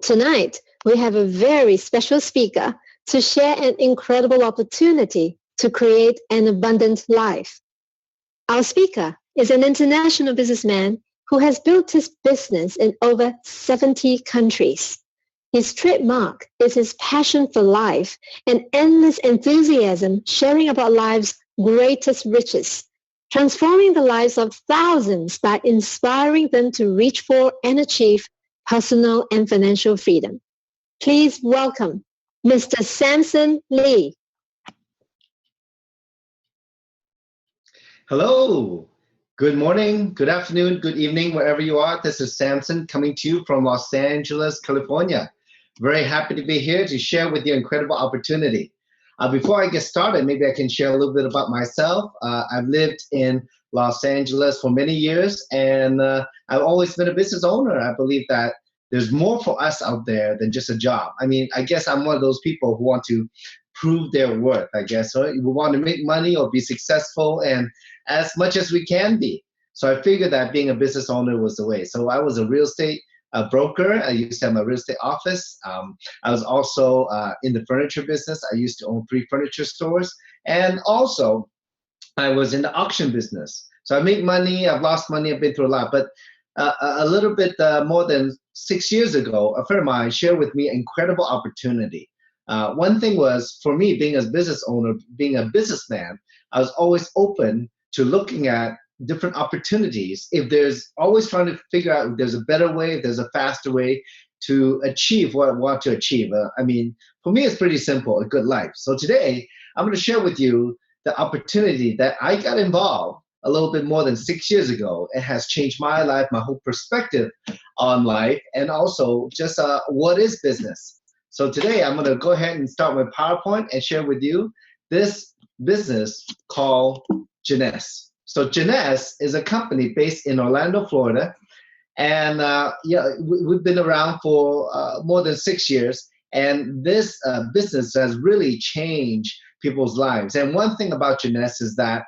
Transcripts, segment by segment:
Tonight, we have a very special speaker to share an incredible opportunity to create an abundant life. Our speaker is an international businessman who has built his business in over 70 countries. His trademark is his passion for life and endless enthusiasm sharing about life's greatest riches, transforming the lives of thousands by inspiring them to reach for and achieve personal and financial freedom. Please welcome Mr. Samson Lee. Hello, good morning, good afternoon, good evening, wherever you are. This is Samson coming to you from Los Angeles, California. Very happy to be here to share with you an incredible opportunity. Before I get started, maybe I can share a little bit about myself. I've lived in Los Angeles for many years, and I've always been a business owner. I believe that there's more for us out there than just a job. I mean, I guess I'm one of those people who want to prove their worth, I guess. So we want to make money or be successful, and as much as we can be. So I figured that being a business owner was the way. So I was a real estate broker. I used to have my real estate office. I was also in the furniture business. I used to own 3 furniture stores. And also, I was in the auction business. So I make money, I've lost money, I've been through a lot. But a little bit more than 6 years ago, a friend of mine shared with me an incredible opportunity. One thing was, for me, being a business owner, being a businessman, I was always open to looking at different opportunities. If there's always trying to figure out if there's a better way, if there's a faster way to achieve what I want to achieve. I mean, for me, it's pretty simple, a good life. So today, I'm going to share with you the opportunity that I got involved a little bit more than 6 years ago. It has changed my life, my whole perspective on life, and also just what is business. So today, I'm going to go ahead and start with PowerPoint and share with you this business called Jeunesse. So Jeunesse is a company based in Orlando, Florida, and we've been around for more than 6 years, and this business has really changed people's lives. And one thing about Jeunesse is that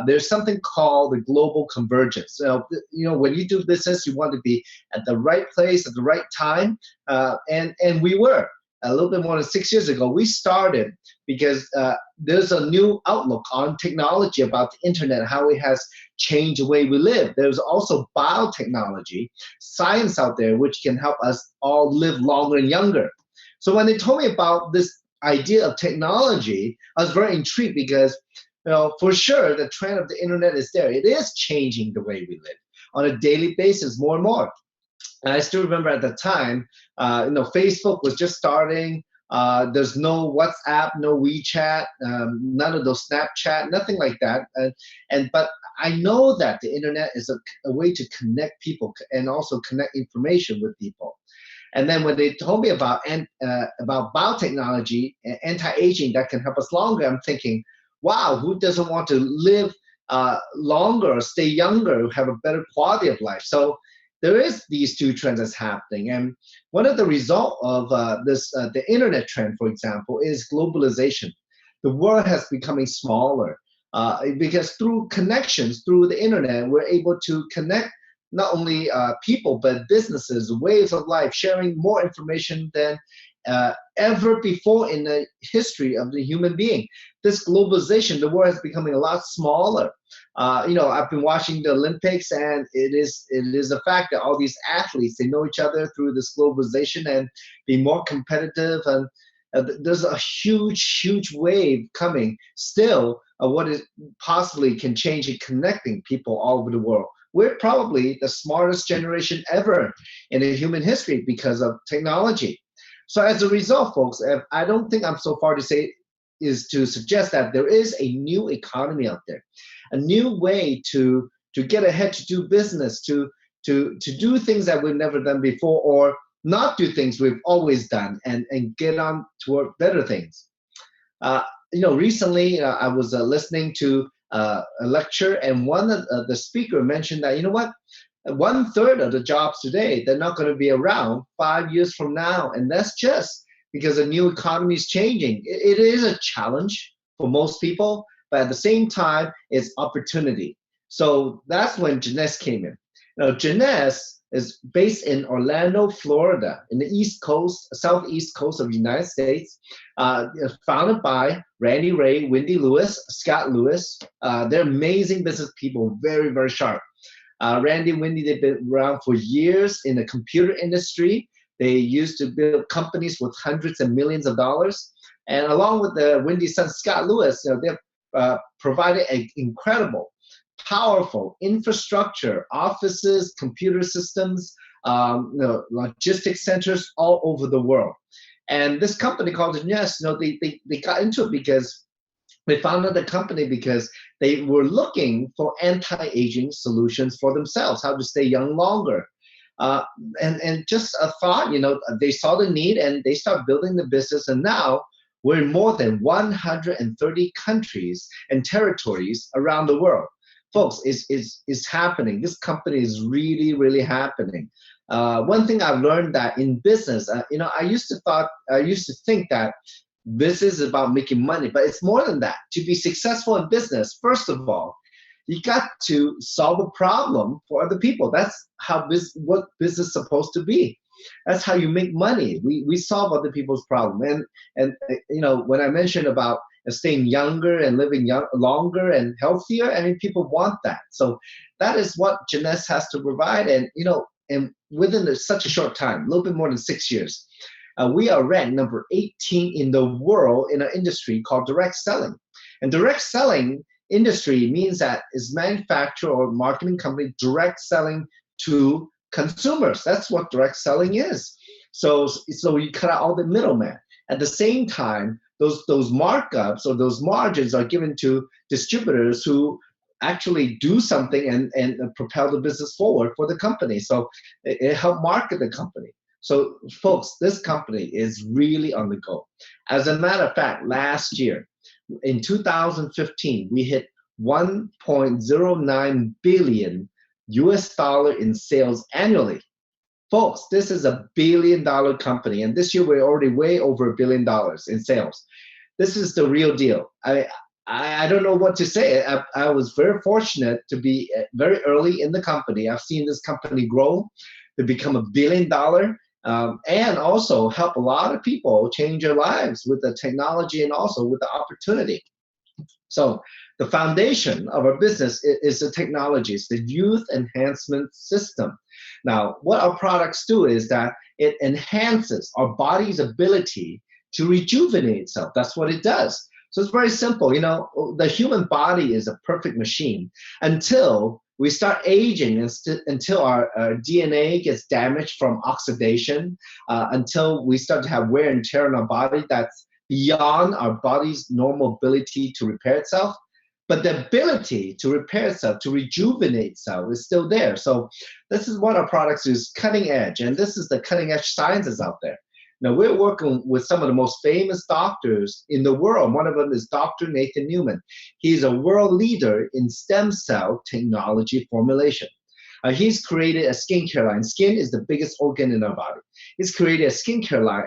there's something called the global convergence. So, when you do business, you want to be at the right place at the right time, and we were. A little bit more than 6 years ago, we started because there's a new outlook on technology about the internet, how it has changed the way we live. There's also biotechnology, science out there, which can help us all live longer and younger. So when they told me about this idea of technology, I was very intrigued because, for sure, the trend of the internet is there. It is changing the way we live on a daily basis more and more. And I still remember at the time, Facebook was just starting. There's no WhatsApp, no WeChat, none of those Snapchat, nothing like that. But I know that the internet is a way to connect people and also connect information with people. And then when they told me about biotechnology and anti-aging that can help us longer, I'm thinking, wow, who doesn't want to live longer, or stay younger, have a better quality of life? So there is these two trends that's happening. And one of the results of the internet trend, for example, is globalization. The world has becoming smaller because through connections, through the internet, we're able to connect not only people, but businesses, ways of life, sharing more information than ever before in the history of the human being. This globalization, the world is becoming a lot smaller. I've been watching the Olympics, and it is a fact that all these athletes, they know each other through this globalization and be more competitive. And there's a huge wave coming still of what is possibly can change in connecting people all over the world. We're probably the smartest generation ever in the human history because of technology. So as a result, folks, I don't think I'm so far to say is to suggest that there is a new economy out there, a new way to get ahead, to do business, to do things that we've never done before, or not do things we've always done, and get on toward better things. Recently I was listening to a lecture, and one of the speaker mentioned that, 1/3 of the jobs today, they're not going to be around 5 years from now, and that's just because the new economy is changing. It is a challenge for most people, but at the same time, it's opportunity. So that's when Jeunesse came in. Now, Jeunesse is based in Orlando, Florida, in the East Coast, Southeast coast of the United States. Founded by Randy Ray, Wendy Lewis, Scott Lewis. They're amazing business people, very, very sharp. Randy and Wendy, they've been around for years in the computer industry. They used to build companies with hundreds and millions of dollars. And along with Wendy's son, Scott Lewis, they've provided an incredible, powerful infrastructure, offices, computer systems, logistics centers all over the world. And this company called Jeunesse, they got into it because they founded the company because they were looking for anti-aging solutions for themselves, how to stay young longer. And just a thought, they saw the need and they started building the business. And now we're in more than 130 countries and territories around the world. Folks, it's happening. This company is really, really happening. One thing I've learned that in business, I used to think that business is about making money, but it's more than that. To be successful in business, first of all, you got to solve a problem for other people. That's what business is supposed to be. That's how you make money. We solve other people's problem. And when I mentioned about staying younger and living longer and healthier, I mean, people want that. So that is what Jeunesse has to provide. And within such a short time, a little bit more than 6 years, we are ranked number 18 in the world in an industry called direct selling. And direct selling industry means that it's manufacturer or marketing company direct selling to consumers. That's what direct selling is. So you cut out all the middleman. At the same time, those markups or those margins are given to distributors who actually do something and propel the business forward for the company. So it helps market the company. So folks, this company is really on the go. As a matter of fact, last year, in 2015, we hit 1.09 billion US dollar in sales annually. Folks, this is $1 billion company, and this year we're already way over $1 billion in sales. This is the real deal. I don't know what to say. I was very fortunate to be very early in the company. I've seen this company grow to become $1 billion and also help a lot of people change their lives with the technology and also with the opportunity. So the foundation of our business is the technologies, the youth enhancement system. Now, what our products do is that it enhances our body's ability to rejuvenate itself. That's what it does. So it's very simple. The human body is a perfect machine until we start aging, until our DNA gets damaged from oxidation, until we start to have wear and tear on our body that's beyond our body's normal ability to repair itself. But the ability to repair itself, to rejuvenate itself is still there. So this is what our products is, cutting edge. And this is the cutting edge sciences out there. Now we're working with some of the most famous doctors in the world. One of them is Dr. Nathan Newman. He's a world leader in stem cell technology formulation. He's created a skincare line. Skin is the biggest organ in our body. He's created a skincare line.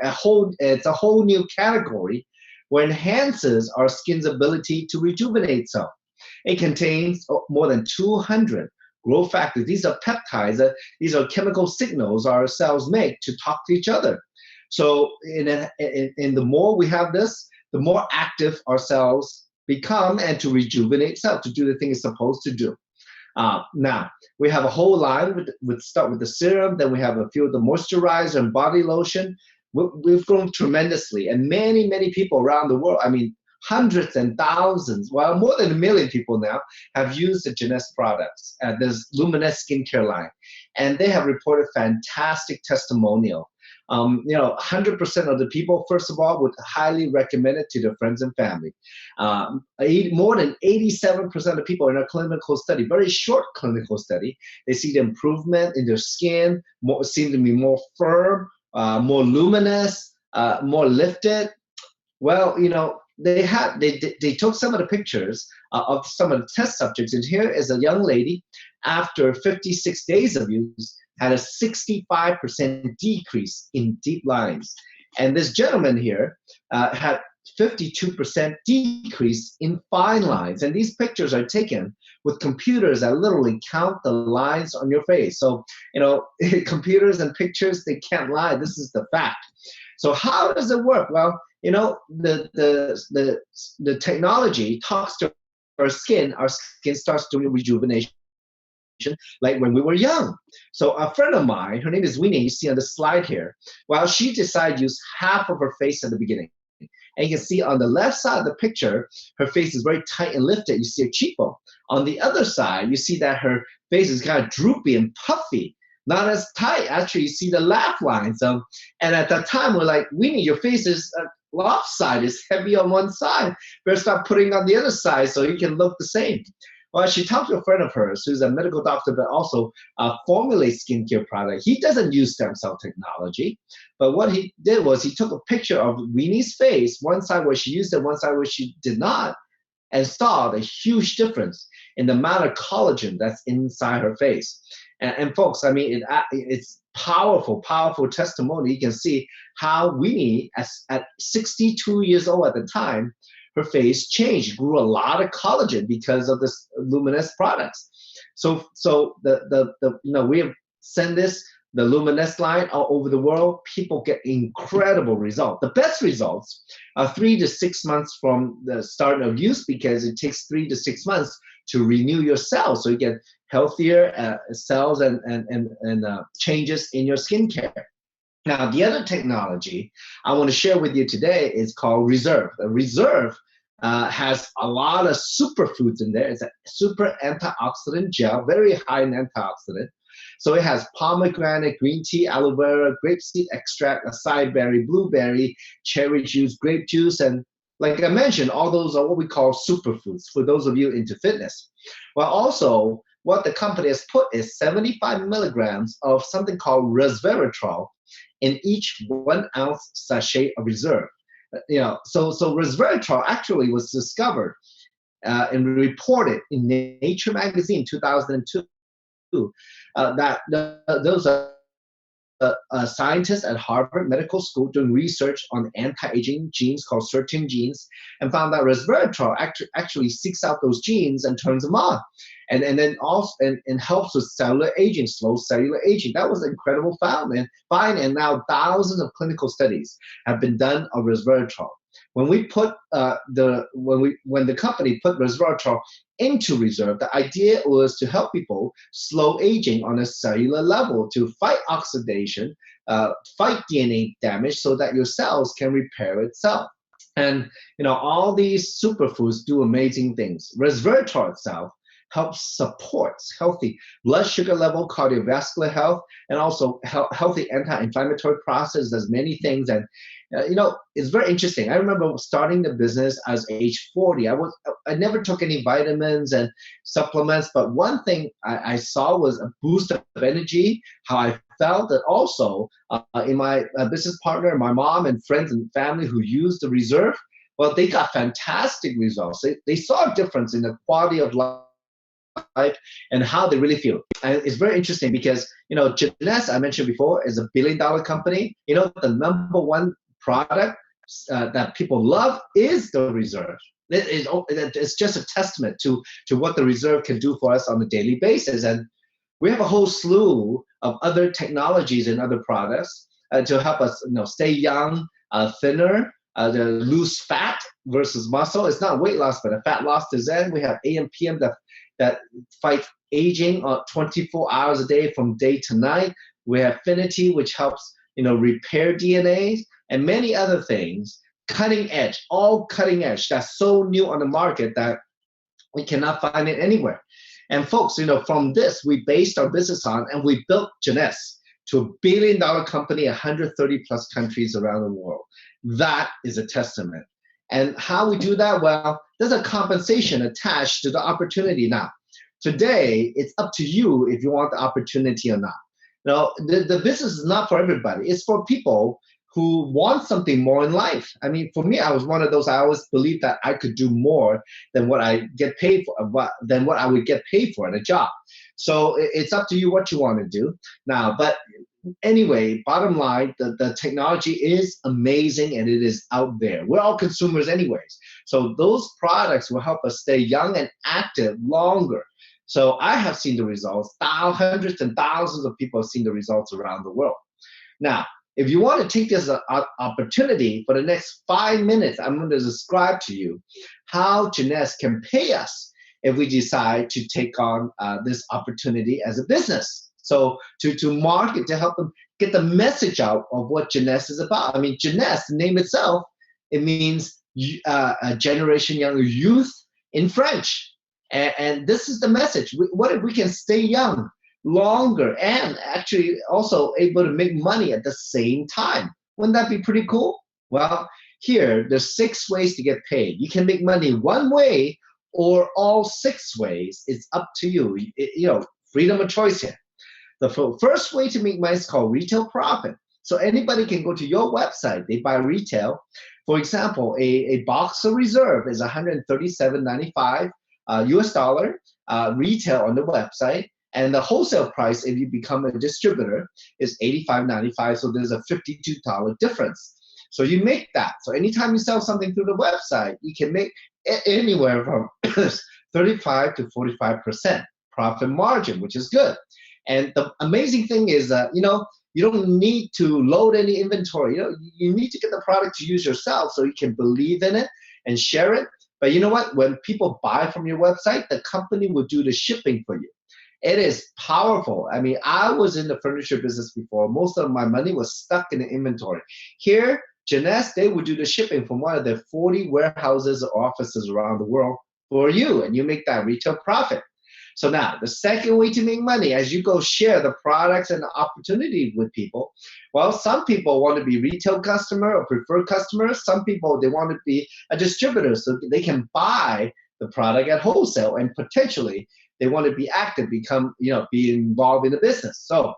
It's a whole new category where enhances our skin's ability to rejuvenate itself. It contains more than 200 growth factors. These are peptides. These are chemical signals our cells make to talk to each other. So in the more we have this, the more active our cells become and to rejuvenate itself, to do the thing it's supposed to do. Now, we have a whole line, start with the serum, then we have a few of the moisturizer and body lotion. We've grown tremendously, and many, many people around the world, I mean, hundreds and thousands, well, more than 1 million people now have used the Jeunesse products, this Luminous skincare line, and they have reported fantastic testimonial. 100% of the people, first of all, would highly recommend it to their friends and family. More than 87% of people in our clinical study, very short clinical study, they see the improvement in their skin, seem to be more firm, more luminous, more lifted. Well, they took some of the pictures of some of the test subjects, and here is a young lady after 56 days of use had a 65% decrease in deep lines. And this gentleman here had 52% decrease in fine lines. And these pictures are taken with computers that literally count the lines on your face. So, computers and pictures, they can't lie. This is the fact. So how does it work? Well, the technology talks to our skin. Our skin starts doing rejuvenation like when we were young. So a friend of mine, her name is Winnie, you see on the slide here, well, she decided to use half of her face at the beginning. And you can see on the left side of the picture, her face is very tight and lifted. You see her cheekbone. On the other side, you see that her face is kind of droopy and puffy, not as tight. Actually, you see the laugh lines. And at that time, we're like, Winnie, your face is lopsided, it's heavy on one side. Better start putting on the other side so you can look the same. Well, she talked to a friend of hers who's a medical doctor, but also formulates skincare product. He doesn't use stem cell technology, but what he did was he took a picture of Winnie's face, one side where she used it, one side where she did not, and saw the huge difference in the amount of collagen that's inside her face. And folks, I mean, it's powerful, powerful testimony. You can see how Winnie, at 62 years old at the time, her face changed, grew a lot of collagen because of this Luminous products. So we have sent the Luminous line all over the world. People get incredible results. The best results are 3 to 6 months from the start of use, because it takes 3 to 6 months to renew your cells, so you get healthier cells and changes in your skincare. Now, the other technology I want to share with you today is called Reserve. The Reserve has a lot of superfoods in there. It's a super antioxidant gel, very high in antioxidant. So it has pomegranate, green tea, aloe vera, grapeseed extract, acai berry, blueberry, cherry juice, grape juice, and like I mentioned, all those are what we call superfoods for those of you into fitness. Well, also, what the company has put is 75 milligrams of something called resveratrol in each 1 ounce sachet of Reserve. So resveratrol actually was discovered and reported in Nature magazine 2002 that those scientists at Harvard Medical School doing research on anti-aging genes called certain genes, and found that resveratrol actually seeks out those genes and turns them on, and then also and helps with cellular aging, slow cellular aging. That was an incredible find, and now thousands of clinical studies have been done on resveratrol. When we put when the company put resveratrol into Reserve, the idea was to help people slow aging on a cellular level, to fight oxidation, fight DNA damage, so that your cells can repair itself. And all these superfoods do amazing things. Resveratrol itself helps supports healthy blood sugar level, cardiovascular health, and also healthy anti-inflammatory process. Does many things, and it's very interesting. I remember starting the business as age 40. I never took any vitamins and supplements, but one thing I saw was a boost of energy, how I felt, that also in my business partner, my mom and friends and family who used the Reserve, well, they got fantastic results. They saw a difference in the quality of life and how they really feel. And it's very interesting because, Jeunesse, I mentioned before, is a $1 billion company. The #1 product that people love is the Reserve. It's just a testament to what the Reserve can do for us on a daily basis. And we have a whole slew of other technologies and other products to help us stay young, thinner, to lose fat versus muscle. It's not weight loss, but a fat loss design. We have AM/PM that fight aging 24 hours a day from day to night. We have Affinity, which helps repair DNA, and many other things. Cutting edge, all cutting edge. That's so new on the market that we cannot find it anywhere. And folks, from this, we based our business on, and we built Jeunesse to a $1 billion company, 130 plus countries around the world. That is a testament. And how we do that? Well, there's a compensation attached to the opportunity now. Today, it's up to you if you want the opportunity or not. The business is not for everybody. It's for people who want something more in life. I mean, for me, I was one of those. I always believed that I could do more than what I get paid for, than what I would get paid for at a job. So it's up to you what you want to do now. But anyway, bottom line, the technology is amazing and it is out there. We're all consumers anyways. So those products will help us stay young and active longer. So I have seen the results. Hundreds and thousands of people have seen the results around the world. Now, if you want to take this opportunity for the next 5 minutes, I'm going to describe to you how Jeunesse can pay us if we decide to take on this opportunity as a business. So to market, to help them get the message out of what Jeunesse is about. I mean, Jeunesse, the name itself, it means a generation younger, youth in French. And this is the message. What if we can stay young longer and actually also able to make money at the same time? Wouldn't that be pretty cool? Well, here, there's 6 ways to get paid. You can make money one way or all 6 ways. It's up to you. Freedom of choice here. The first way to make money is called retail profit. So anybody can go to your website. They buy retail. For example, a box of reserve is $137.95 US dollar retail on the website. And the wholesale price, if you become a distributor, is $85.95. So there's a $52 difference. So you make that. So anytime you sell something through the website, you can make anywhere from 35 to 45% profit margin, which is good. And the amazing thing is that, you don't need to load any inventory. You need to get the product to use yourself so you can believe in it and share it. But you know what? When people buy from your website, the company will do the shipping for you. It is powerful. I mean, I was in the furniture business before. Most of my money was stuck in the inventory. Here, Jeunesse, they would do the shipping from one of their 40 warehouses or offices around the world for you, and you make that retail profit. So now, the second way to make money, as you go share the products and the opportunity with people, well, some people want to be retail customer or preferred customers. Some people, they want to be a distributor so they can buy the product at wholesale, and potentially they want to be active, be involved in the business. So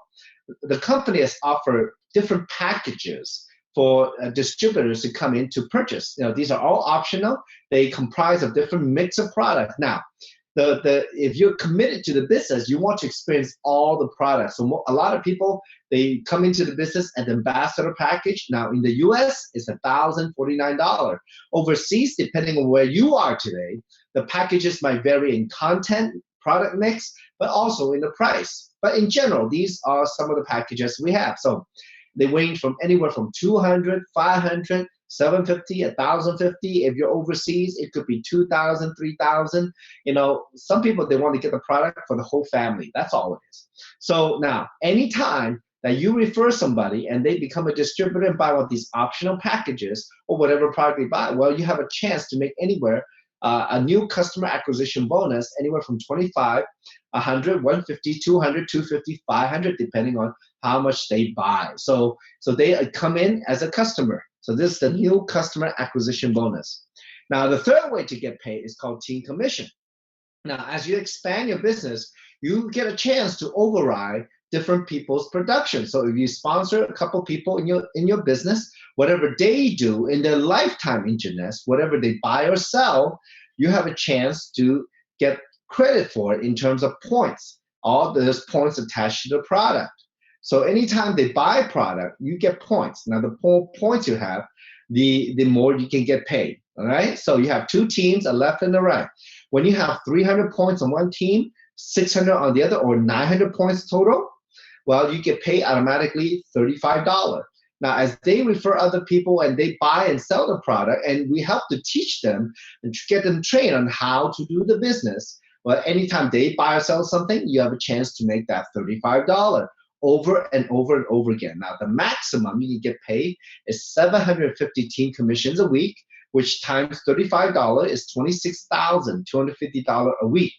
the company has offered different packages for distributors to come in to purchase. These are all optional. They comprise of different mix of products. Now, if you're committed to the business, you want to experience all the products. So a lot of people, they come into the business at the ambassador package. Now in the US, it's $1,049. Overseas, depending on where you are today, the packages might vary in content, product mix, but also in the price. But in general, these are some of the packages we have. So they range from anywhere from $200, $500, $750, $1,050. If you're overseas, it could be $2,000, $3,000. Some people, they want to get the product for the whole family. That's all it is. So now, anytime that you refer somebody and they become a distributor and buy one of these optional packages or whatever product they buy, well, you have a chance to make anywhere a new customer acquisition bonus anywhere from 25, 100, 150, 200, 250, 500, depending on how much they buy. So they come in as a customer. So this is the new customer acquisition bonus. Now, the third way to get paid is called team commission. Now, as you expand your business, you get a chance to override different people's production. So if you sponsor a couple people in your business, whatever they do in their lifetime in Jeunesse, whatever they buy or sell, you have a chance to get credit for it in terms of points. All those points attached to the product. So anytime they buy product, you get points. Now the more points you have, the more you can get paid. All right. So you have 2 teams, a left and a right. When you have 300 points on one team, 600 on the other, or 900 points total, well, you get paid automatically $35. Now, as they refer other people and they buy and sell the product, and we help to teach them and get them trained on how to do the business, well, anytime they buy or sell something, you have a chance to make that $35 over and over and over again. Now, the maximum you can get paid is 750 team commissions a week, which times $35 is $26,250 a week.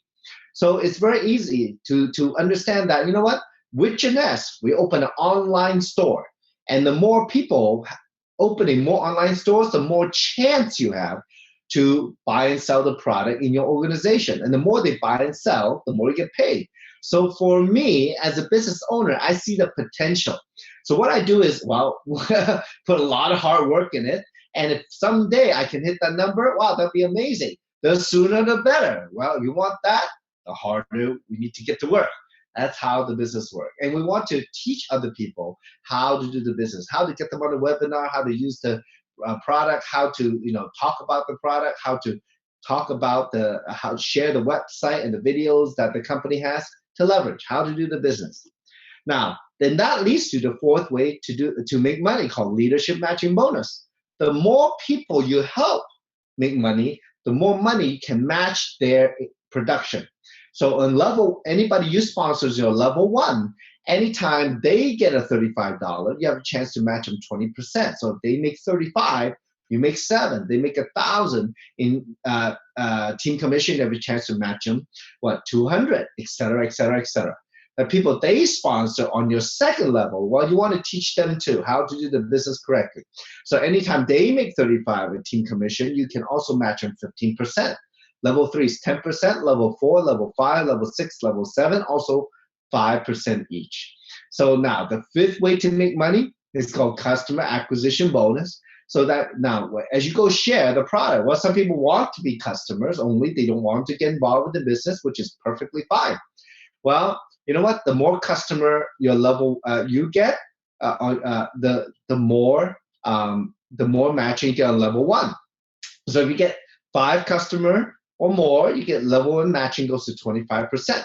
So it's very easy to understand that, with Jeunesse, we open an online store. And the more people opening more online stores, the more chance you have to buy and sell the product in your organization. And the more they buy and sell, the more you get paid. So for me, as a business owner, I see the potential. So what I do is, put a lot of hard work in it. And if someday I can hit that number, wow, that'd be amazing. The sooner the better. Well, if you want that, the harder we need to get to work. That's how the business works. And we want to teach other people how to do the business, how to get them on a webinar, how to use the product, how to talk about the product, how to talk about how to share the website and the videos that the company has to leverage, how to do the business. Now, then that leads to the fourth way to make money, called leadership matching bonus. The more people you help make money, the more money you can match their production. So on level, anybody you sponsor is your level 1. Anytime they get a $35, you have a chance to match them 20%. So if they make 35, you make 7. They make 1,000 in team commission. You have a chance to match them 200, et cetera, et cetera, et cetera. The people they sponsor on your second level, well, you want to teach them too how to do the business correctly. So anytime they make 35 in team commission, you can also match them 15%. Level 3 is 10%, level 4, level 5, level 6, level 7, also 5% each. So now the fifth way to make money is called customer acquisition bonus. So that now as you go share the product, well, some people want to be customers only. They don't want to get involved with the business, which is perfectly fine. Well, you know what? The more customer your level you get, the more matching you get on level 1. So if you get 5 customer or more, you get level 1 matching goes to 25%.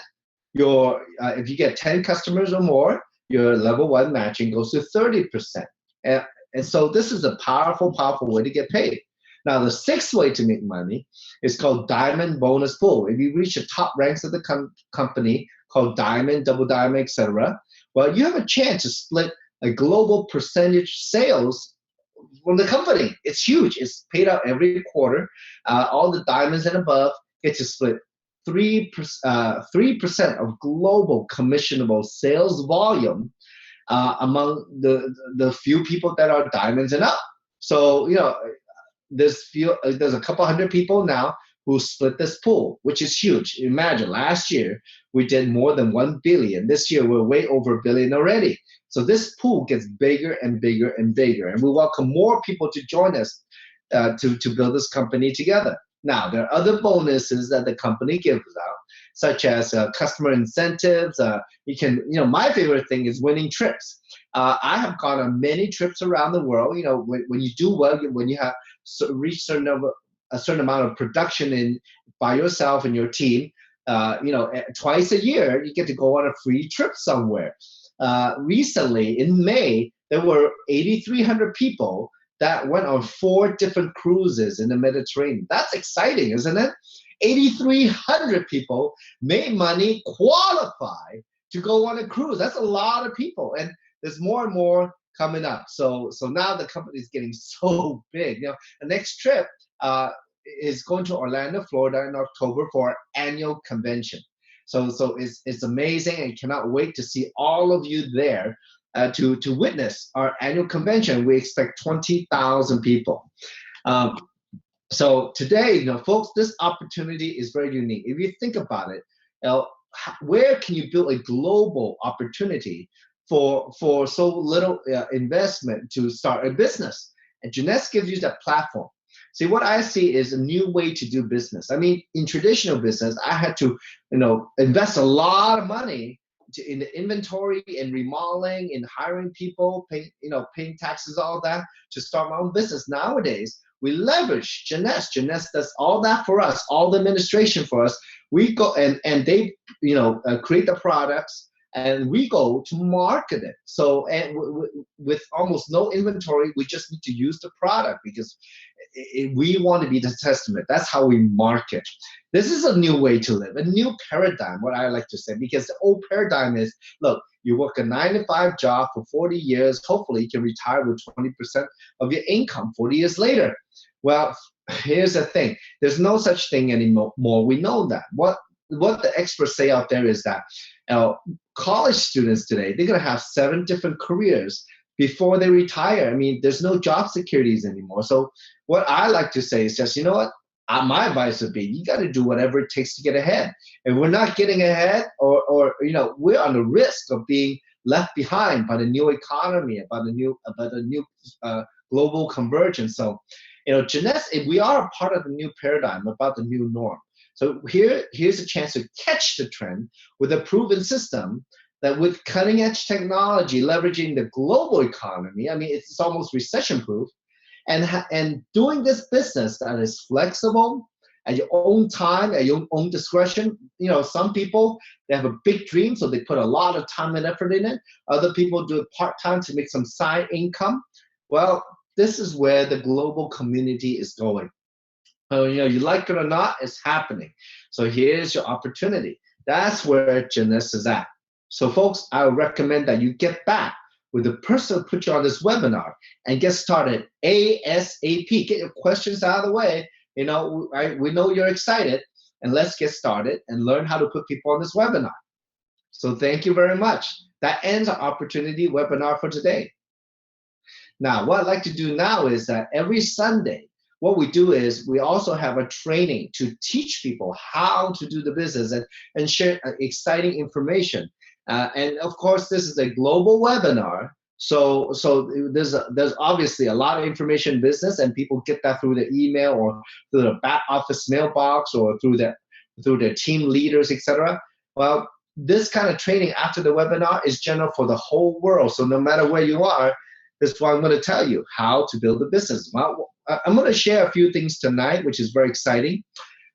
If you get 10 customers or more, your level 1 matching goes to 30%. And so this is a powerful, powerful way to get paid. Now, the sixth way to make money is called diamond bonus pool. If you reach the top ranks of the company, called diamond, double diamond, etc., well, you have a chance to split a global percentage sales from the company. It's huge. It's paid out every quarter. All the diamonds and above get to split 3% of global commissionable sales volume among the few people that are diamonds and up. So there's a couple hundred people now who split this pool, which is huge. Imagine last year we did more than 1 billion. This year we're way over a billion already. So this pool gets bigger and bigger and bigger, and we welcome more people to join us to build this company together. Now, there are other bonuses that the company gives out, such as customer incentives. My favorite thing is winning trips. I have gone on many trips around the world. When you do well, when you have reached a certain amount of production by yourself and your team, twice a year, you get to go on a free trip somewhere. Recently, in May, there were 8,300 people that went on 4 different cruises in the Mediterranean. That's exciting, isn't it? 8,300 people made money, qualify to go on a cruise. That's a lot of people, and there's more and more coming up. So now the company is getting so big. The next trip is going to Orlando, Florida in October for our annual convention. So it's amazing, and cannot wait to see all of you there to witness our annual convention. We expect 20,000 people. So today, folks, this opportunity is very unique. If you think about it, where can you build a global opportunity for so little investment to start a business? And Jeunesse gives you that platform. See, what I see is a new way to do business. I mean, in traditional business, I had to, invest a lot of money in the inventory and remodeling and hiring people, paying taxes, all that to start my own business. Nowadays, we leverage Jeunesse. Jeunesse does all that for us, all the administration for us. We go and they, create the products, and we go to market it. So, and with almost no inventory, we just need to use the product because we want to be the testament. That's how we market. This is a new way to live, a new paradigm, what I like to say, because the old paradigm is, look, you work a 9-to-5 job for 40 years. Hopefully you can retire with 20% of your income 40 years later. Well, here's the thing. There's no such thing anymore. We know that. What the experts say out there is that college students today, they're going to have 7 different careers before they retire. I mean, there's no job securities anymore. So what I like to say is just, my advice would be, you got to do whatever it takes to get ahead. If we're not getting ahead, or we're on the risk of being left behind by the new economy, about the new global convergence. So, Jeunesse, we are a part of the new paradigm, about the new norm. So here's a chance to catch the trend with a proven system that with cutting edge technology, leveraging the global economy, I mean, it's almost recession proof, and doing this business that is flexible at your own time, at your own discretion. You know, some people, they have a big dream, so they put a lot of time and effort in it. Other people do it part-time to make some side income. Well, this is where the global community is going. You know, you like it or not, it's happening. So here's your opportunity. That's where Jeunesse is at. So folks, I would recommend that you get back with the person who put you on this webinar and get started ASAP. Get your questions out of the way. You know, we know you're excited, and let's get started and learn how to put people on this webinar. So thank you very much. That ends our opportunity webinar for today. Now, what I'd like to do now is that every Sunday, what we do is we also have a training to teach people how to do the business and share exciting information. And of course, this is a global webinar. So there's obviously a lot of information in business, and people get that through the email or through the back office mailbox or through their team leaders, etc. Well, this kind of training after the webinar is general for the whole world. So no matter where you are, this is why I'm going to tell you how to build a business. Well, I'm going to share a few things tonight, which is very exciting.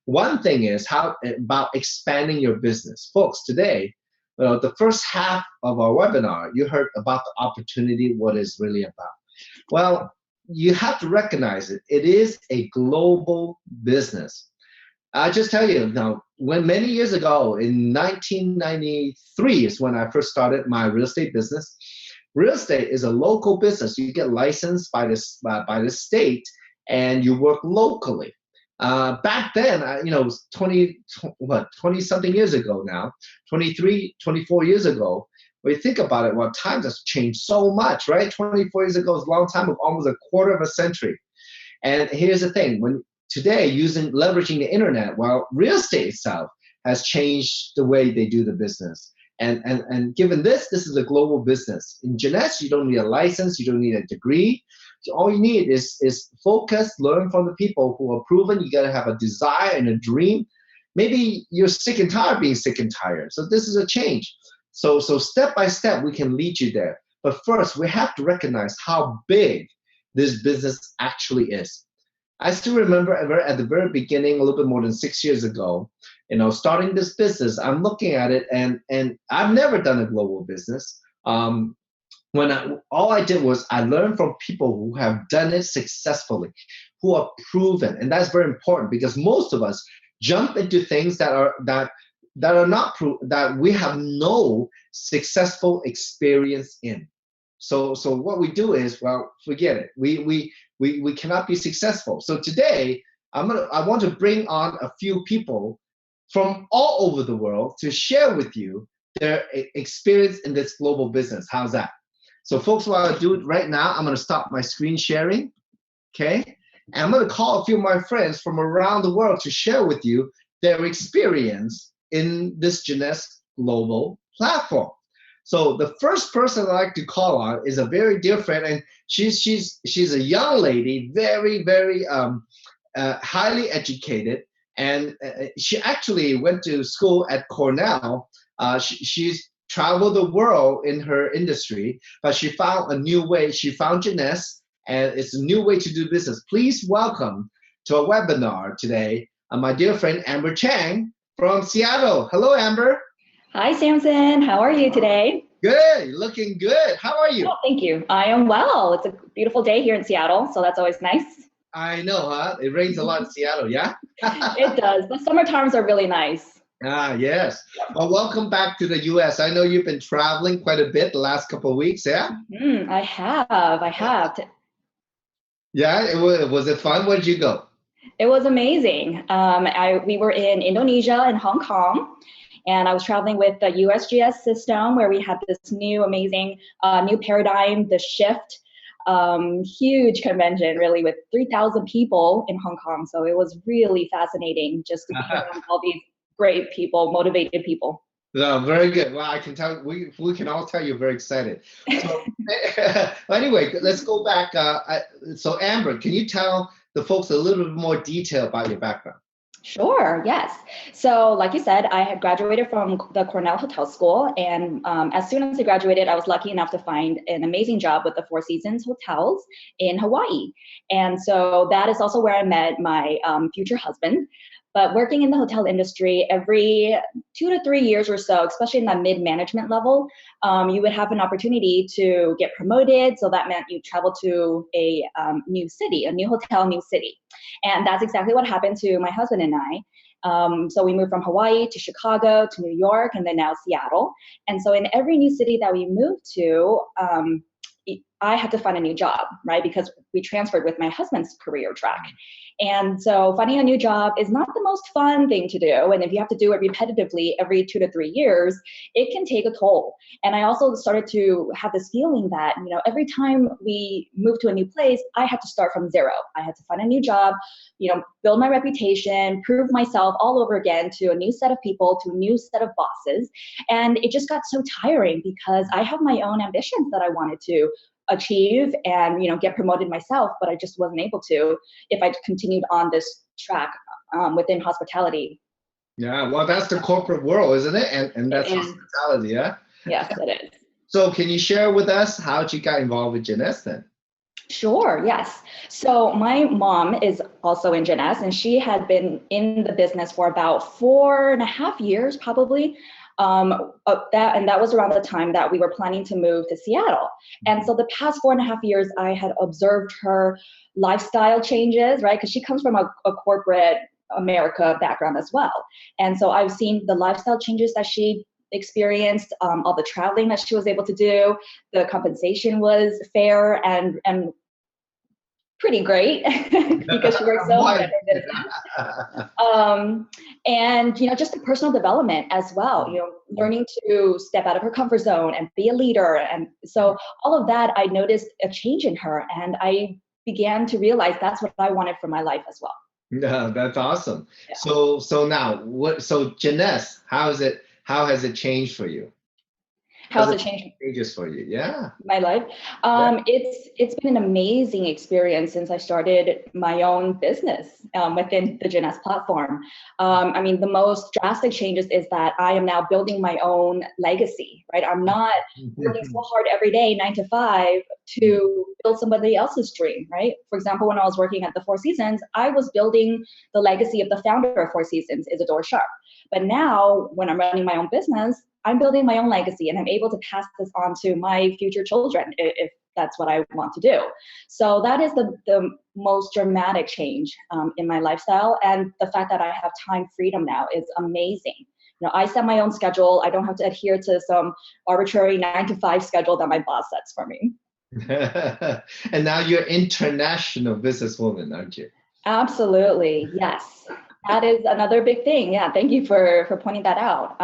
One thing is about expanding your business. Folks, today, the first half of our webinar, you heard about the opportunity, what it's really about. Well, you have to recognize it. It is a global business. I just tell you now, when many years ago, in 1993 is when I first started my real estate business. Real estate is a local business. You get licensed by the state, and you work locally. Back then, you know, it was 20 something years ago now, 23, 24 years ago. When you think about it, well, times has changed so much, right? 24 years ago is a long time, almost a quarter of a century. And here's the thing: when today, leveraging the internet, well, real estate itself has changed the way they do the business. And given this is a global business. In Jeunesse, you don't need a license, you don't need a degree. So all you need is focus, learn from the people who are proven. You gotta have a desire and a dream. Maybe you're sick and tired of being sick and tired. So this is a change. So step by step, we can lead you there. But first, we have to recognize how big this business actually is. I still remember at the very beginning, a little bit more than 6 years ago, you know, starting this business, I'm looking at it, and I've never done a global business. All I did was I learned from people who have done it successfully, who are proven, and that's very important because most of us jump into things that are not that we have no successful experience in. So what we do is, well, forget it. We cannot be successful. So today, I want to bring on a few people from all over the world to share with you their experience in this global business. How's that? So folks, what I'll do right now, I'm going to stop my screen sharing, okay? And I'm going to call a few of my friends from around the world to share with you their experience in this Jeunesse global platform. So the first person I'd like to call on is a very dear friend, and she's a young lady, very, very highly educated, and she actually went to school at Cornell. She's traveled the world in her industry, but she found a new way. She found Jeunesse, and it's a new way to do business. Please welcome to our webinar today, my dear friend Amber Chang from Seattle. Hello, Amber. Hi, Samson. How are you today? Good, looking good. How are you? Oh, thank you. I am well. It's a beautiful day here in Seattle, so that's always nice. I know, huh? It rains a lot in Seattle, yeah? It does. The summer times are really nice. Ah, yes. Well, welcome back to the U.S. I know you've been traveling quite a bit the last couple of weeks, yeah? I have. Yeah, was it fun? Where'd you go? It was amazing. We were in Indonesia and Hong Kong. And I was traveling with the USGS system where we had this new amazing new paradigm, the shift, huge convention really with 3,000 people in Hong Kong. So it was really fascinating just to be around all these great people, motivated people. No, very good. Well, I can tell, we can all tell you're very excited. So anyway, let's go back. So Amber, can you tell the folks a little bit more detail about your background? Sure, yes. So like you said, I had graduated from the Cornell Hotel School. And as soon as I graduated, I was lucky enough to find an amazing job with the Four Seasons Hotels in Hawaii. And so that is also where I met my future husband. But working in the hotel industry, every 2 to 3 years or so, especially in that mid-management level, you would have an opportunity to get promoted. So that meant you travel to a new city, a new hotel, new city. And that's exactly what happened to my husband and I. So we moved from Hawaii to Chicago to New York and then now Seattle. And so in every new city that we moved to, I had to find a new job, right? Because we transferred with my husband's career track. And so finding a new job is not the most fun thing to do. And if you have to do it repetitively every 2 to 3 years, it can take a toll. And I also started to have this feeling that, every time we moved to a new place, I had to start from zero. I had to find a new job, build my reputation, prove myself all over again to a new set of people, to a new set of bosses. And it just got so tiring because I have my own ambitions that I wanted to achieve and get promoted myself, but I just wasn't able to if I continued on this track within hospitality. Yeah, well, that's the corporate world, isn't it? And that's hospitality, yeah? Yes, it is. So can you share with us how you got involved with Jeunesse then? Sure, yes. So my mom is also in Jeunesse, and she had been in the business for about 4.5 years, probably. That was around the time that we were planning to move to Seattle. And so the past 4.5 years, I had observed her lifestyle changes, right? Because she comes from a corporate America background as well. And so I've seen the lifestyle changes that she experienced, all the traveling that she was able to do. The compensation was fair and pretty great because she works so hard at her business. And just the personal development as well, learning to step out of her comfort zone and be a leader. And so all of that, I noticed a change in her, and I began to realize that's what I wanted for my life as well. Yeah, that's awesome. Yeah. So now so Jeunesse, how has it changed for you? How's it changed? Changes for you, yeah. My life. It's been an amazing experience since I started my own business within the Jeunesse platform. The most drastic changes is that I am now building my own legacy, right? I'm not working so hard every day, 9 to 5, to build somebody else's dream, right? For example, when I was working at the Four Seasons, I was building the legacy of the founder of Four Seasons, Isadora Sharp. But now, when I'm running my own business, I'm building my own legacy, and I'm able to pass this on to my future children if that's what I want to do. So that is the most dramatic change in my lifestyle. And the fact that I have time freedom now is amazing. I set my own schedule. I don't have to adhere to some arbitrary 9 to 5 schedule that my boss sets for me. And now you're international businesswoman, aren't you? Absolutely, yes. That is another big thing. Yeah, thank you for pointing that out.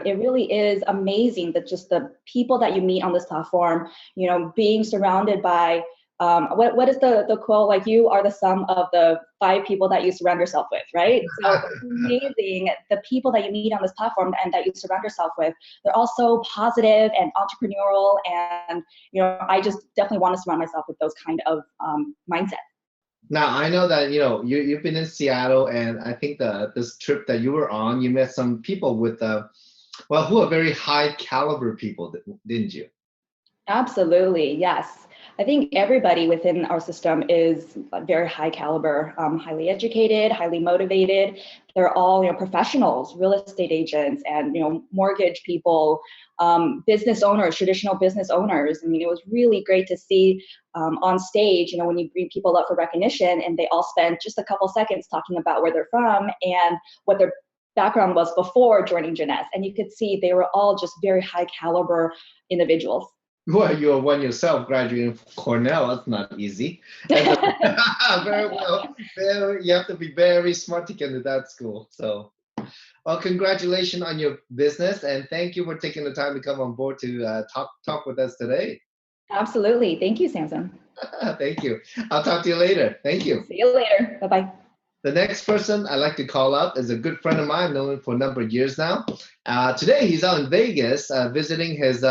It really is amazing that just the people that you meet on this platform, being surrounded by, what is the quote? Like, you are the sum of the 5 people that you surround yourself with, right? So it's amazing. The people that you meet on this platform and that you surround yourself with, they're all so positive and entrepreneurial. And, I just definitely want to surround myself with those kind of mindset. Now, I know that, you've been in Seattle, and I think this trip that you were on, you met some people with, who are very high caliber people, didn't you? Absolutely, yes. I think everybody within our system is very high caliber, highly educated, highly motivated. They're all, professionals, real estate agents, and mortgage people, business owners, traditional business owners. It was really great to see on stage, when you bring people up for recognition, and they all spend just a couple seconds talking about where they're from and what their background was before joining Jeunesse. And you could see they were all just very high caliber individuals. Well, you're one yourself, graduating from Cornell. That's not easy. Very well. You have to be very smart to get into that school. So, well, congratulations on your business, and thank you for taking the time to come on board to talk with us today. Absolutely. Thank you, Samson. Thank you. I'll talk to you later. Thank you. See you later. Bye-bye. The next person I'd like to call up is a good friend of mine. I've known him for a number of years now. Today, he's out in Vegas visiting his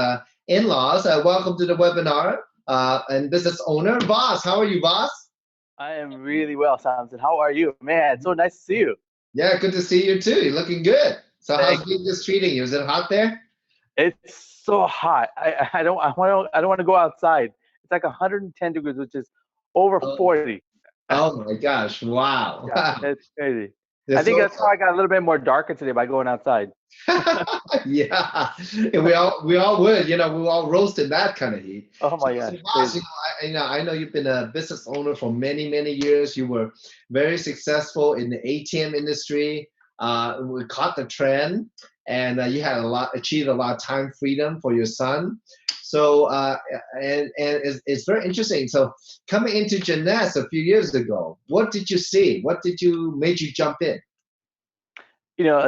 in-laws. Welcome to the webinar, and business owner, Voss. How are you, Voss? I am really well, Samson. How are you? Man, it's so nice to see you. Yeah, good to see you too. You're looking good. So how's Thank Vegas treating you? Is it hot there? It's so hot. I don't want to go outside. It's like 110 degrees, which is over Oh, 40. oh my gosh! Wow. Yeah, it's crazy. I It's think so that's how I got a little bit more darker today by going outside. yeah, and we all would, we all roast in that kind of heat. Oh my So gosh, boss, crazy. I know you've been a business owner for many, many years. You were very successful in the ATM industry. We caught the trend, and you had achieved a lot of time freedom for your son. So and it's very interesting. So coming into Jeunesse a few years ago, what did you see? What made you jump in?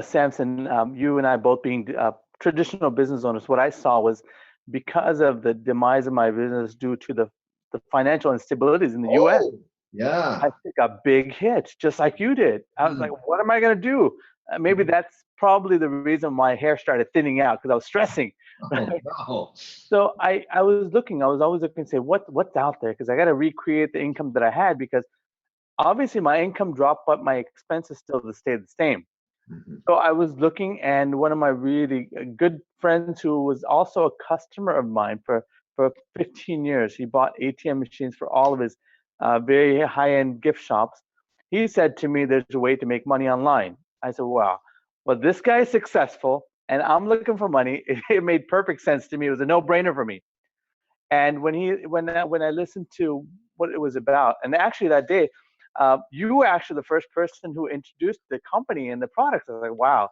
Samson, you and I both being traditional business owners, what I saw was because of the demise of my business due to the financial instabilities in the U.S., Oh, yeah. I took a big hit, just like you did. I was like, what am I going to do? Maybe that's probably the reason my hair started thinning out, because I was stressing. Oh, no. So I was looking, I was always looking to say, what's out there? Because I got to recreate the income that I had, because obviously my income dropped, but my expenses still stayed the same. Mhm. So I was looking, and one of my really good friends who was also a customer of mine for 15 years, he bought ATM machines for all of his very high-end gift shops. He said to me, there's a way to make money online. I said, wow, well, this guy is successful, and I'm looking for money. It made perfect sense to me. It was a no-brainer for me. And when I listened to what it was about, and actually that day, you were actually the first person who introduced the company and the products. I was like, wow,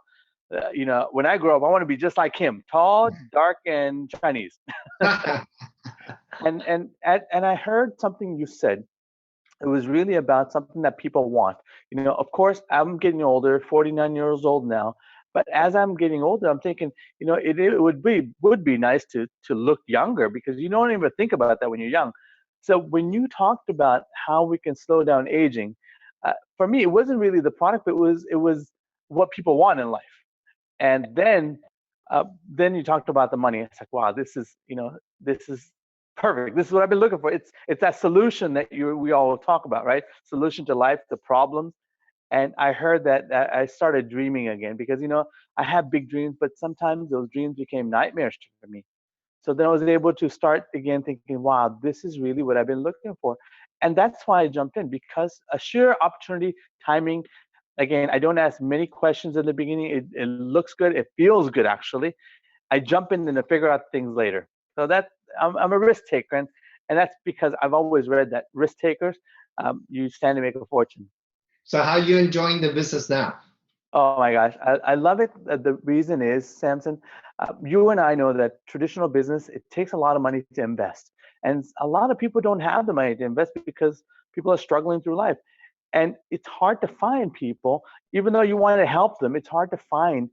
when I grow up, I want to be just like him, tall, dark, and Chinese. And I heard something you said. It was really about something that people want. Of course, I'm getting older, 49 years old now. But as I'm getting older, I'm thinking, it would be nice to look younger, because you don't even think about that when you're young. So when you talked about how we can slow down aging, for me, it wasn't really the product, but it was what people want in life. And then you talked about the money. It's like, wow, this is perfect. This is what I've been looking for. It's that solution that we all talk about, right? Solution to life, the problems. And I heard that I started dreaming again, because I have big dreams, but sometimes those dreams became nightmares for me. So then I was able to start again thinking, wow, this is really what I've been looking for. And that's why I jumped in, because a sheer opportunity, timing. Again, I don't ask many questions in the beginning. It looks good. It feels good, actually. I jump in and I figure out things later. So I'm a risk taker, and that's because I've always read that risk takers, you stand to make a fortune. So how are you enjoying the business now? Oh my gosh, I love it. The reason is, Samson, you and I know that traditional business, it takes a lot of money to invest. And a lot of people don't have the money to invest because people are struggling through life. And it's hard to find people, even though you want to help them, it's hard to find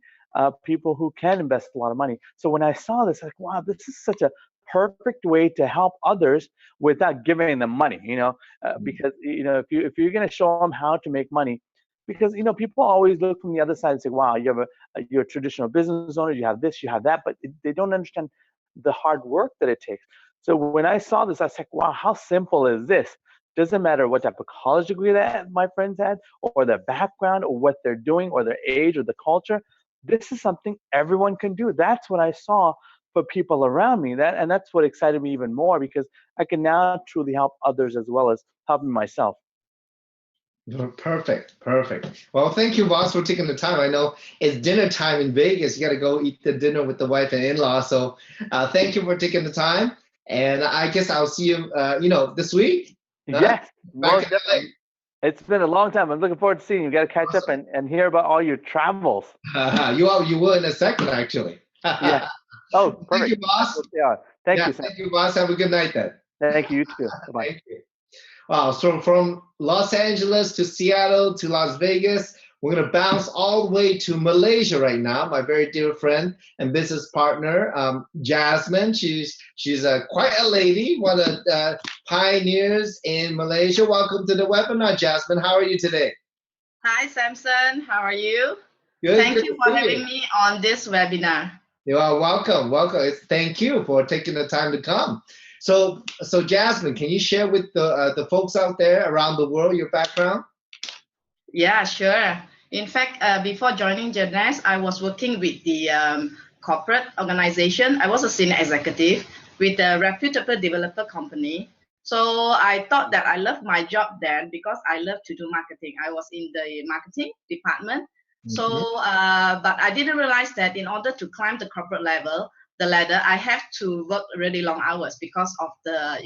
people who can invest a lot of money. So when I saw this, like, wow, this is such a perfect way to help others without giving them money, because, if you're going to show them how to make money, because, people always look from the other side and say, wow, you're a traditional business owner, you have this, you have that, but they don't understand the hard work that it takes. So when I saw this, I was like, wow, how simple is this? Doesn't matter what type of college degree that my friends had, or their background, or what they're doing, or their age, or the culture. This is something everyone can do. That's what I saw for people around me. And that's what excited me even more, because I can now truly help others as well as helping myself. Perfect, perfect. Well, thank you, boss, for taking the time. I know it's dinner time in Vegas. You got to go eat the dinner with the wife and in-law. So thank you for taking the time. And I guess I'll see you, this week. Yes, Back most in LA. definitely. It's been a long time. I'm looking forward to seeing you. Got to catch up and hear about all your travels. You will in a second, actually. Yeah. Oh, perfect. Thank you, boss. Thank you, Sam. Thank you, boss. Have a good night then. Thank you, you too. Bye-bye. Thank you. Wow, so from Los Angeles to Seattle to Las Vegas, we're going to bounce all the way to Malaysia right now. My very dear friend and business partner, Jasmine. She's quite a lady, one of the pioneers in Malaysia. Welcome to the webinar, Jasmine. How are you today? Hi, Samson. How are you? Good. Thank Good you to for see having you. me on this webinar. You are welcome. Welcome. Thank you for taking the time to come. So Jasmine, can you share with the folks out there around the world your background? Yeah, sure. In fact, before joining Jeunesse, I was working with the corporate organization. I was a senior executive with a reputable developer company. So I thought that I loved my job then because I love to do marketing. I was in the marketing department. So, but I didn't realize that in order to climb the corporate level, the ladder, I have to work really long hours because of the,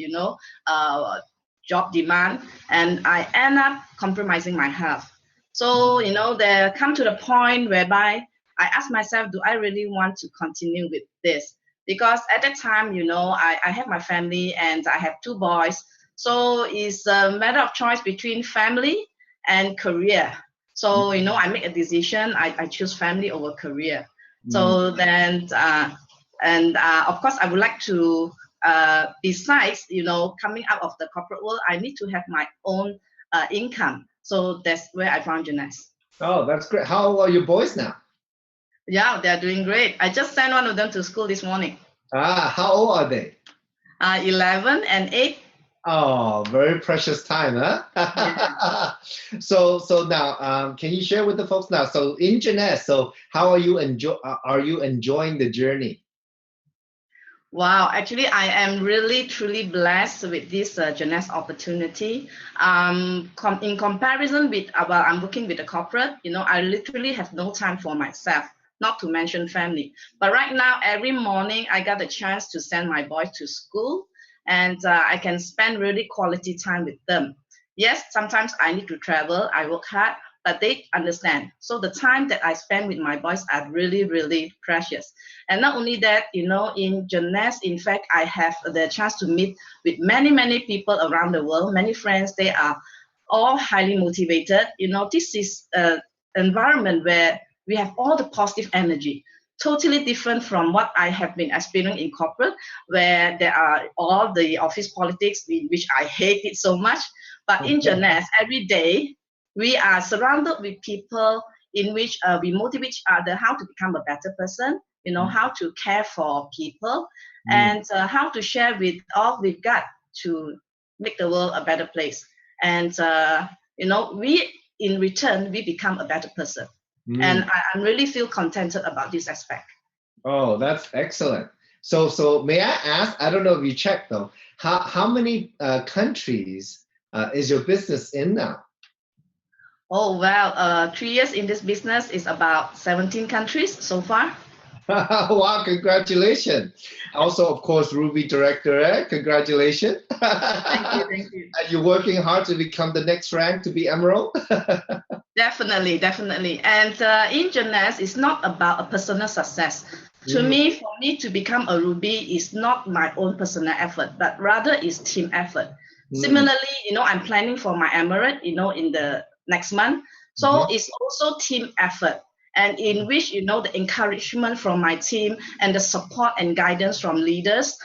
job demand, and I end up compromising my health. So, there come to the point whereby I ask myself, do I really want to continue with this? Because at that time, I have my family and I have 2 boys. So it's a matter of choice between family and career. So, I make a decision. I choose family over career. So then, of course, I would like to, besides, coming out of the corporate world, I need to have my own income. So that's where I found Jeunesse. Oh, that's great. How old are your boys now? Yeah, they're doing great. I just sent one of them to school this morning. How old are they? 11 and 8. Oh, very precious time, huh? Yeah. So now, can you share with the folks now? So in Jeunesse, so how are you enjoying the journey? Wow, actually, I am really truly blessed with this Jeunesse opportunity. In comparison with, I'm working with a corporate, I literally have no time for myself, not to mention family. But right now, every morning, I got a chance to send my boys to school, and I can spend really quality time with them. Yes, sometimes I need to travel, I work hard, but they understand. So the time that I spend with my boys are really, really precious. And not only that, in Jeunesse, in fact, I have the chance to meet with many, many people around the world, many friends. They are all highly motivated. This is an environment where we have all the positive energy, totally different from what I have been experiencing in corporate, where there are all the office politics, which I hate it so much. But in Jeunesse, every day, we are surrounded with people in which we motivate each other how to become a better person, how to care for people, and how to share with all we've got to make the world a better place. And, we, in return, we become a better person. And I really feel contented about this aspect. Oh, that's excellent. So may I ask, I don't know if you checked though, how many countries is your business in now? Oh, well, 3 years in this business is about 17 countries so far. Wow, congratulations. Also, of course, Ruby Director, congratulations. Thank you. Are you working hard to become the next rank to be Emerald? Definitely. And in Jeunesse, it's not about a personal success. To me, for me to become a Ruby is not my own personal effort, but rather is team effort. Similarly, I'm planning for my Emirate, in the next month. So it's also team effort. And in which, the encouragement from my team and the support and guidance from leaders.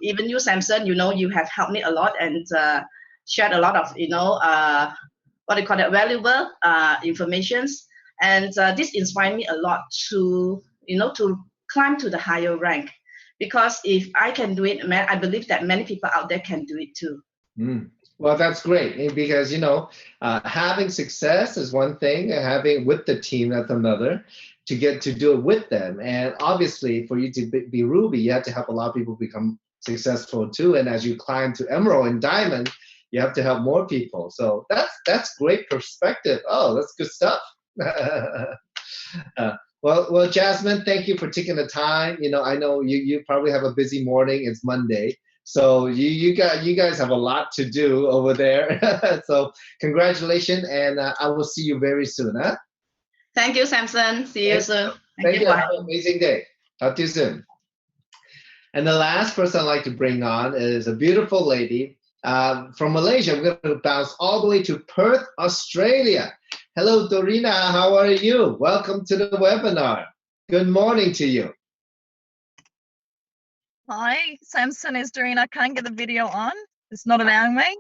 Even you, Samson, you have helped me a lot and shared a lot of, valuable informations. And this inspired me a lot to, to climb to the higher rank. Because if I can do it, I believe that many people out there can do it too. Well, that's great because, having success is one thing, and having with the team, that's another, to get to do it with them. And obviously, for you to be Ruby, you have to help a lot of people become successful too. And as you climb to Emerald and Diamond, you have to help more people. So that's great perspective. Oh, that's good stuff. Well, Jasmine, thank you for taking the time. I know you probably have a busy morning. It's Monday. So you guys have a lot to do over there. So congratulations, and I will see you very soon. Huh? Thank you, Samson. See you soon. Thank you. Have an amazing day. Talk to you soon. And the last person I'd like to bring on is a beautiful lady from Malaysia. We're going to bounce all the way to Perth, Australia. Hello, Dorina. How are you? Welcome to the webinar. Good morning to you. Hi, Samson is doing. I can't get the video on. It's not allowing me.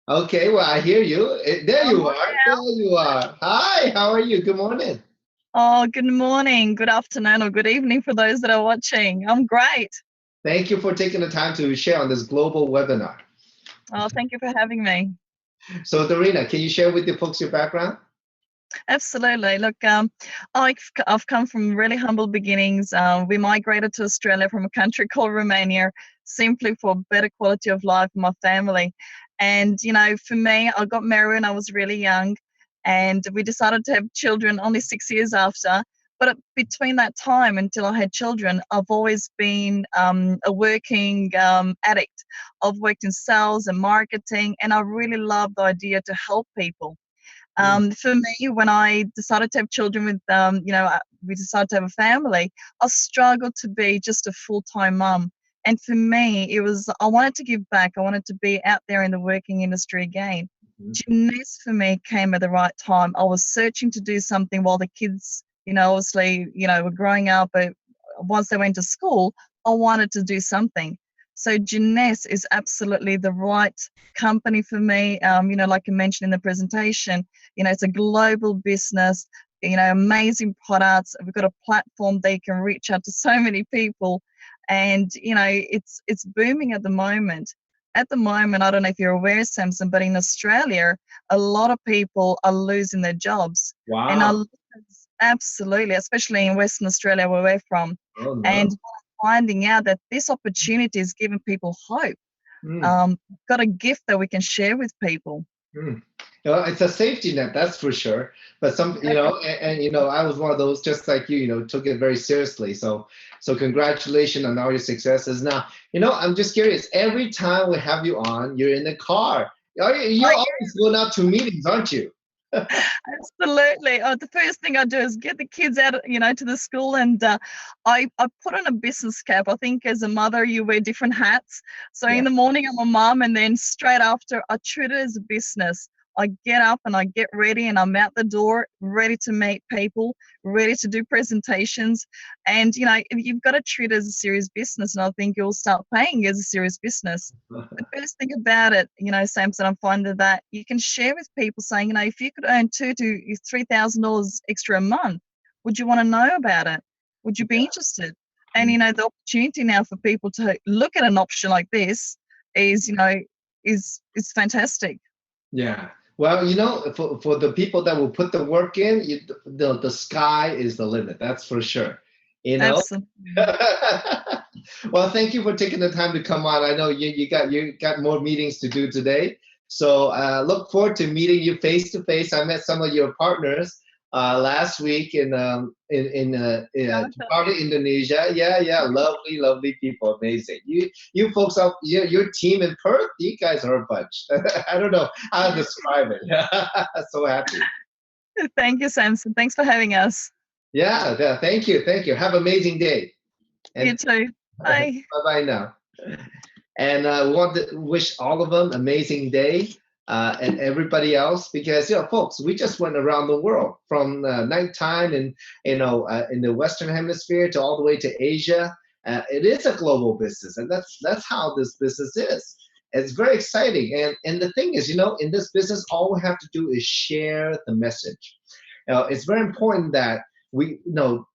Okay, well, I hear you. There you are. There you are. Hi, how are you? Good morning. Oh, good morning, good afternoon, or good evening for those that are watching. I'm great. Thank you for taking the time to share on this global webinar. Oh, thank you for having me. So, Dorina, can you share with the folks your background? Absolutely. Look, I've come from really humble beginnings. We migrated to Australia from a country called Romania simply for better quality of life for my family. And, for me, I got married when I was really young, and we decided to have children only 6 years after. But between that time until I had children, I've always been a working addict. I've worked in sales and marketing, and I really love the idea to help people. For me, when I decided to have children with, we decided to have a family, I struggled to be just a full-time mum. And for me, it was, I wanted to give back. I wanted to be out there in the working industry again. Jeunesse for me came at the right time. I was searching to do something while the kids, obviously, were growing up. But once they went to school, I wanted to do something. So Jeunesse is absolutely the right company for me. Like I mentioned in the presentation, it's a global business, amazing products. We've got a platform they can reach out to so many people, and it's booming at the moment. At the moment, I don't know if you're aware, Samson, but in Australia, a lot of people are losing their jobs. Wow. And absolutely, especially in Western Australia, where we're from. Oh, no. And finding out that this opportunity is giving people hope. Got a gift that we can share with people. It's a safety net, that's for sure. But some, I was one of those, just like you, took it very seriously. So congratulations on all your successes. Now, I'm just curious. Every time we have you on, you're in the car. You're always going out to meetings, aren't you? Absolutely. The first thing I do is get the kids out, to the school, and I put on a business cap. I think as a mother, you wear different hats. So in the morning, I'm a mom, and then straight after, I treat it as a business. I get up and I get ready, and I'm out the door, ready to meet people, ready to do presentations. And, you've got to treat it as a serious business, and I think you'll start paying as a serious business. The best thing about it, Samson, I'm finding that you can share with people saying, if you could earn $2,000 to $3,000 extra a month, would you want to know about it? Would you be interested? And, the opportunity now for people to look at an option like this is fantastic. Yeah. Well, for the people that will put the work in, the sky is the limit. That's for sure. Absolutely. Well, thank you for taking the time to come on. I know you got more meetings to do today, so look forward to meeting you face to face. I met some of your partners last week in Jakarta, Indonesia. Yeah, lovely people, amazing. You folks up, your team in Perth, you guys are a bunch. I don't know how to describe it. So happy. Thank you, Samson. Thanks for having us. Yeah, thank you. Have an amazing day. And you too. Bye. Bye now. And we want to wish all of them amazing day. And everybody else, because folks, we just went around the world from nighttime and in the Western Hemisphere to all the way to Asia. It is a global business, and that's how this business is. It's very exciting, and the thing is, in this business, all we have to do is share the message. It's very important that we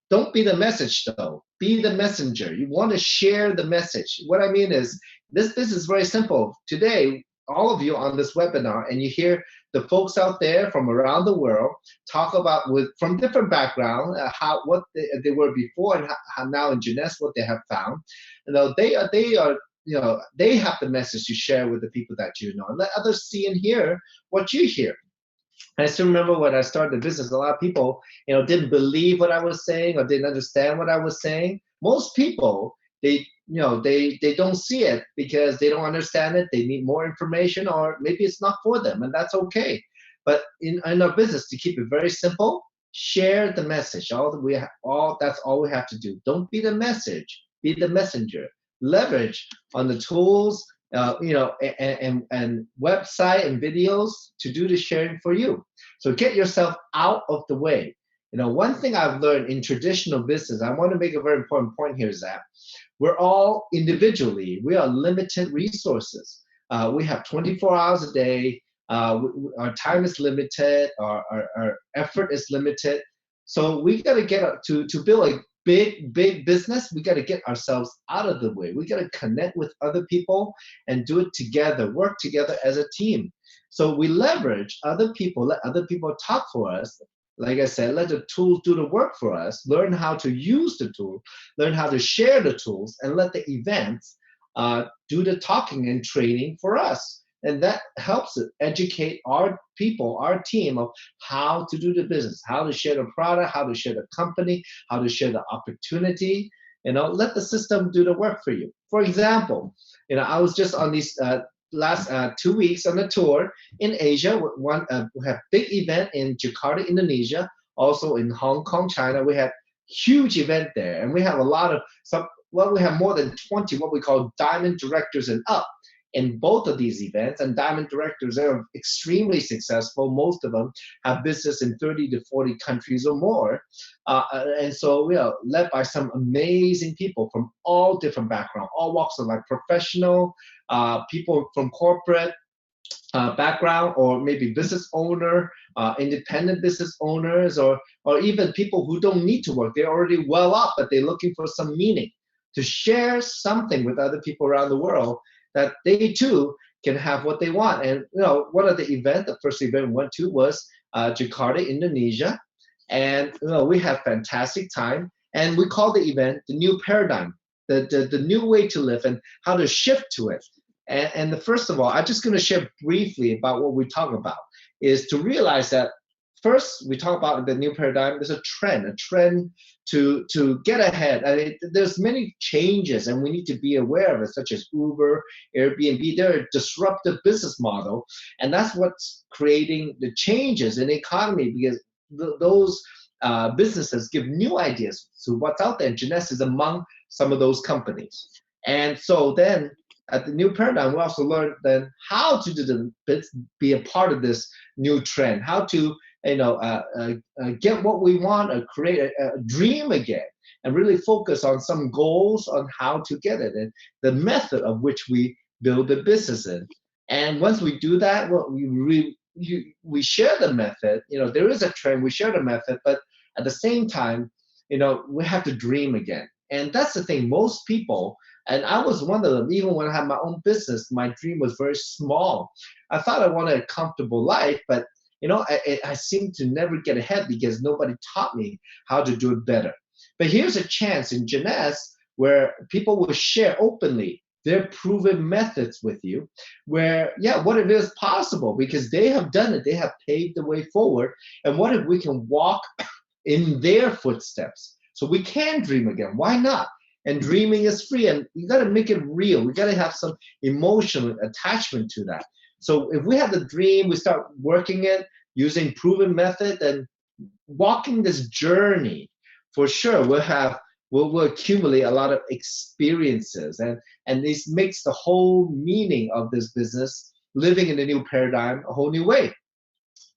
don't be the message though. Be the messenger. You want to share the message. What I mean is, this is very simple. Today, all of you on this webinar, and you hear the folks out there from around the world talk about from different backgrounds, what they were before, and how now in Jeunesse what they have found. They are they have the message to share with the people that and let others see and hear what you hear. I still remember when I started the business, a lot of people didn't believe what I was saying or didn't understand what I was saying. Most people, they don't see it because they don't understand it. They need more information, or maybe it's not for them, and that's okay. But in our business, to keep it very simple, share the message. That's all we have to do. Don't be the message, be the messenger. Leverage on the tools, and website and videos to do the sharing for you. So get yourself out of the way. One thing I've learned in traditional business, I want to make a very important point here, is that we're all individually, we are limited resources. We have 24 hours a day. Our time is limited. Our effort is limited. So we got to get to build a big business. We got to get ourselves out of the way. We got to connect with other people and do it together, work together as a team. So we leverage other people, let other people talk for us. like I said, let the tools do the work for us, learn how to use the tool, learn how to share the tools, and let the events do the talking and training for us. And that helps educate our people, our team, of how to do the business, how to share the product, how to share the company, how to share the opportunity. Let the system do the work for you. For example, I was just on these last 2 weeks on a tour in Asia. We have big event in Jakarta, Indonesia, also in Hong Kong, China. We had huge event there, and we have a lot of we have more than 20 what we call diamond directors and up in both of these events. And diamond directors are extremely successful. Most of them have business in 30 to 40 countries or more. And so we are led by some amazing people from all different backgrounds, all walks of life, professional, people from corporate background, or maybe business owner, independent business owners, or even people who don't need to work. They're already well up, but they're looking for some meaning to share something with other people around the world, that they too can have what they want. And one of the events, the first event we went to was Jakarta, Indonesia, and we had fantastic time. And we call the event the new paradigm, the new way to live, and how to shift to it. And first of all, I'm just going to share briefly about what we talk about, is to realize that first we talk about the new paradigm. There's a trend to get ahead. There's many changes, and we need to be aware of it, such as Uber, Airbnb. They're a disruptive business model, and that's what's creating the changes in the economy, because those businesses give new ideas to what's out there. And Jeunesse is among some of those companies. And so then at the new paradigm, we also learned then how to be a part of this new trend, how to get what we want, or create a dream again, and really focus on some goals on how to get it, and the method of which we build the business in. And once we do that, we share the method. There is a trend, we share the method, but at the same time, we have to dream again. And that's the thing, most people, and I was one of them, even when I had my own business, my dream was very small. I thought I wanted a comfortable life, but I seemed to never get ahead because nobody taught me how to do it better. But here's a chance in Jeunesse where people will share openly their proven methods with you, where, what if it is possible? Because they have done it, they have paved the way forward. And what if we can walk in their footsteps? So we can dream again. Why not? And dreaming is free, and you got to make it real. We got to have some emotional attachment to that. So if we have the dream, we start working it using proven method and walking this journey, for sure we'll accumulate a lot of experiences, and this makes the whole meaning of this business, living in a new paradigm, a whole new way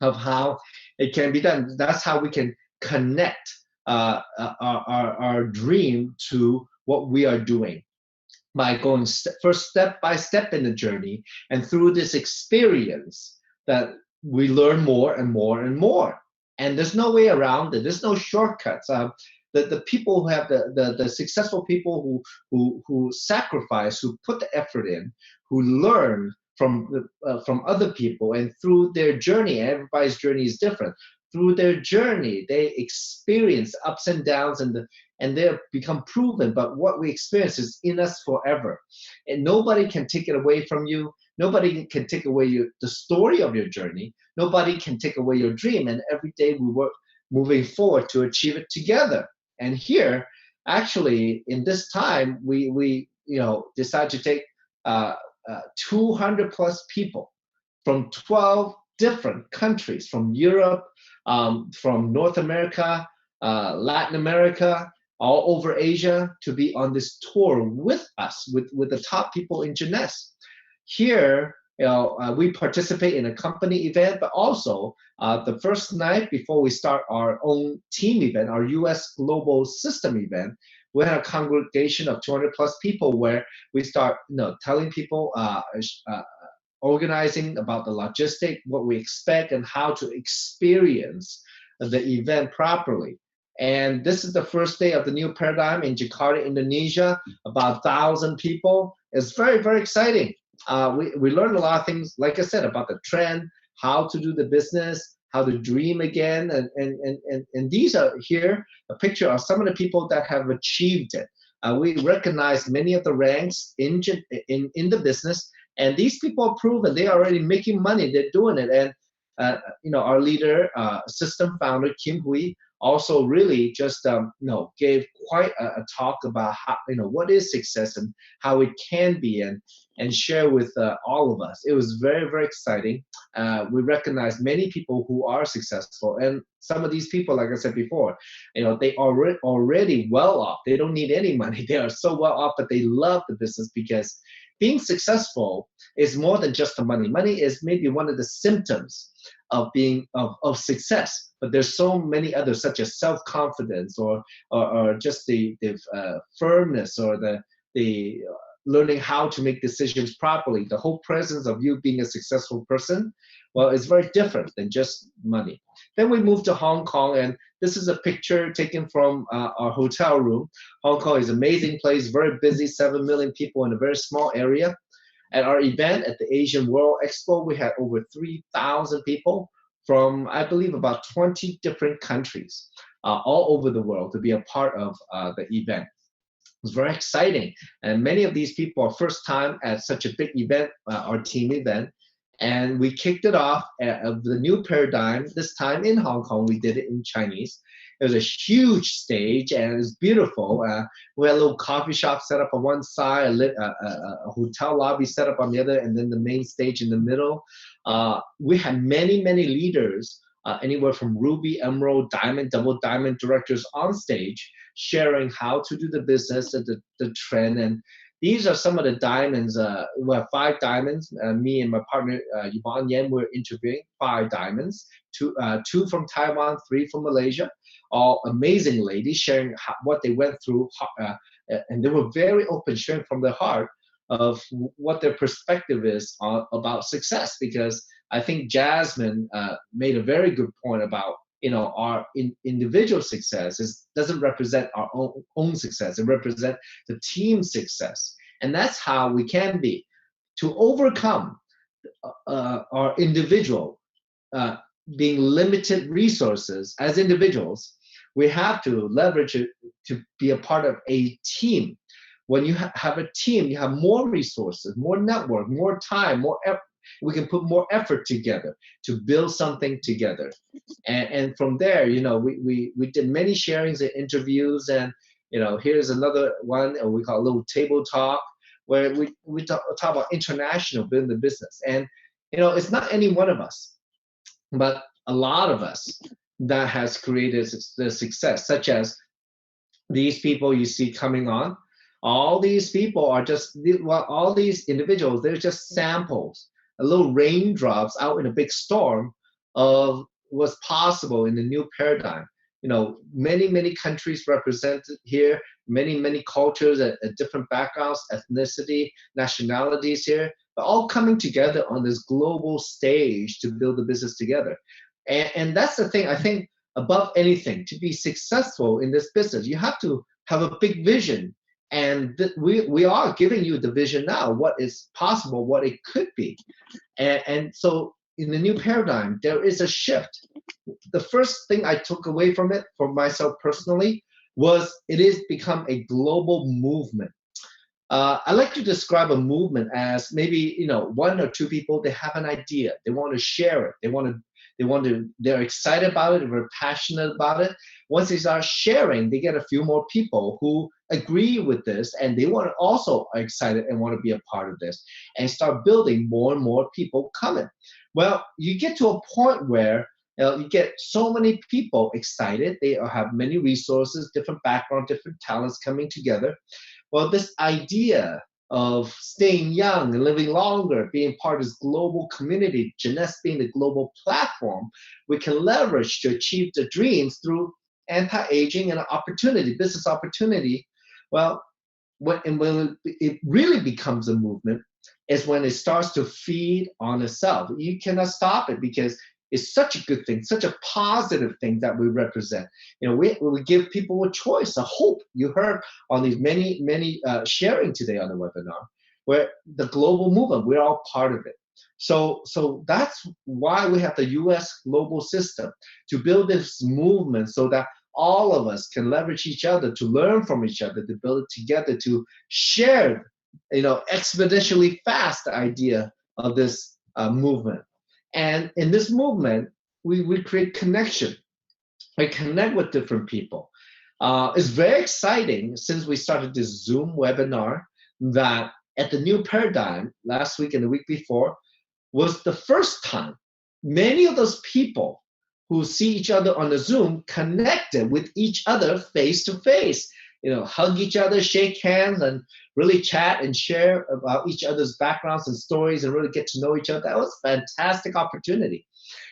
of how it can be done. That's how we can connect our dream to what we are doing, by going first step by step in the journey, and through this experience that we learn more and more and more. And there's no way around it. There's no shortcuts. The people who have the successful people who sacrifice, who put the effort in, who learn from other people, and through their journey, everybody's journey is different. Through their journey, they experience ups and downs, and they become proven. But what we experience is in us forever, and nobody can take it away from you. Nobody can take away the story of your journey. Nobody can take away your dream. And every day we work moving forward to achieve it together. And here, actually, in this time, we decide to take 200 plus people from 12 different countries, from Europe, from North America, Latin America, all over Asia, to be on this tour with us, with the top people in Jeunesse. Here, we participate in a company event, but also the first night before we start our own team event, our US Global System event, we had a congregation of 200 plus people where we start telling people, organizing about the logistic, what we expect, and how to experience the event properly. And this is the first day of the new paradigm in Jakarta, Indonesia, about 1,000 people. It's very, very exciting. We learned a lot of things, like I said, about the trend, how to do the business, how to dream again. And these are here, a picture of some of the people that have achieved it. We recognize many of the ranks in the business, and these people are proven. They are already making money. They're doing it. And our leader, system founder Kim Hui, also really just gave quite a talk about how, what is success and how it can be, and share with all of us. It was very, very exciting. We recognize many people who are successful, and some of these people, like I said before, they are already well off. They don't need any money. They are so well off, but they love the business, because being successful is more than just the money. Money is maybe one of the symptoms of being of success, but there's so many others, such as self-confidence, or just the firmness, or the learning how to make decisions properly. The whole presence of you being a successful person, well, it's very different than just money. Then we moved to Hong Kong, and this is a picture taken from our hotel room. Hong Kong is an amazing place, very busy, 7 million people in a very small area. At our event at the Asian World Expo, we had over 3,000 people from, I believe, about 20 different countries all over the world to be a part of the event. It was very exciting, and many of these people are first time at such a big event, our team event, and we kicked it off of the new paradigm. This time in Hong Kong, we did it in Chinese. It was a huge stage, and it was beautiful. We had a little coffee shop set up on one side, a hotel lobby set up on the other, and then the main stage in the middle. We had many, many leaders, anywhere from ruby, emerald, diamond, double diamond directors on stage, sharing how to do the business and the trend. And these are some of the diamonds. We have 5 diamonds. Me and my partner, Yvonne Yen, were interviewing 5 diamonds, 2 from Taiwan, 3 from Malaysia. All amazing ladies sharing what they went through. And they were very open, sharing from their heart of what their perspective is about success. Because I think Jasmine made a very good point about, our individual success doesn't represent our own success. It represents the team success. And that's how we can be. To overcome our individual being limited resources as individuals, we have to leverage it to be a part of a team. When you have a team, you have more resources, more network, more time, more effort. We can put more effort together to build something together. And from there, we did many sharings and interviews. And, here's another one we call a little table talk, where we talk about international building the business. And, it's not any one of us, but a lot of us that has created the success, such as these people you see coming on. All these people are just, all these individuals, they're just samples, a little raindrops out in a big storm of what's possible in the new paradigm. Many, many countries represented here, many, many cultures at different backgrounds, ethnicity, nationalities here, but all coming together on this global stage to build the business together. And that's the thing, I think, above anything, to be successful in this business, you have to have a big vision. And we are giving you the vision now, what is possible, what it could be. And so in the new paradigm, there is a shift. The first thing I took away from it, for myself personally, was it has become a global movement. I like to describe a movement as maybe 1 or 2 people, they have an idea, they want to share it, they're excited about it, they're passionate about it. Once they start sharing, they get a few more people who agree with this, and they want to also are excited and want to be a part of this, and start building more and more people coming. Well, you get to a point where you get so many people excited. They have many resources, different backgrounds, different talents coming together. Well, this idea of staying young and living longer, being part of this global community, Jeunesse being the global platform, we can leverage to achieve the dreams through anti-aging and opportunity, business opportunity. Well, when it really becomes a movement is when it starts to feed on itself. You cannot stop it, because it's such a good thing, such a positive thing that we represent. We give people a choice, a hope. You heard on these many sharing today on the webinar, where the global movement, we're all part of it. So that's why we have the U.S. global system, to build this movement so that all of us can leverage each other, to learn from each other, to build it together, to share, exponentially fast idea of this movement. And in this movement, we create connection. We connect with different people. It's very exciting since we started this Zoom webinar that at the new paradigm last week and the week before was the first time many of those people who see each other on the Zoom connected with each other face to face. Hug each other, shake hands, and really chat and share about each other's backgrounds and stories and really get to know each other. That was a fantastic opportunity.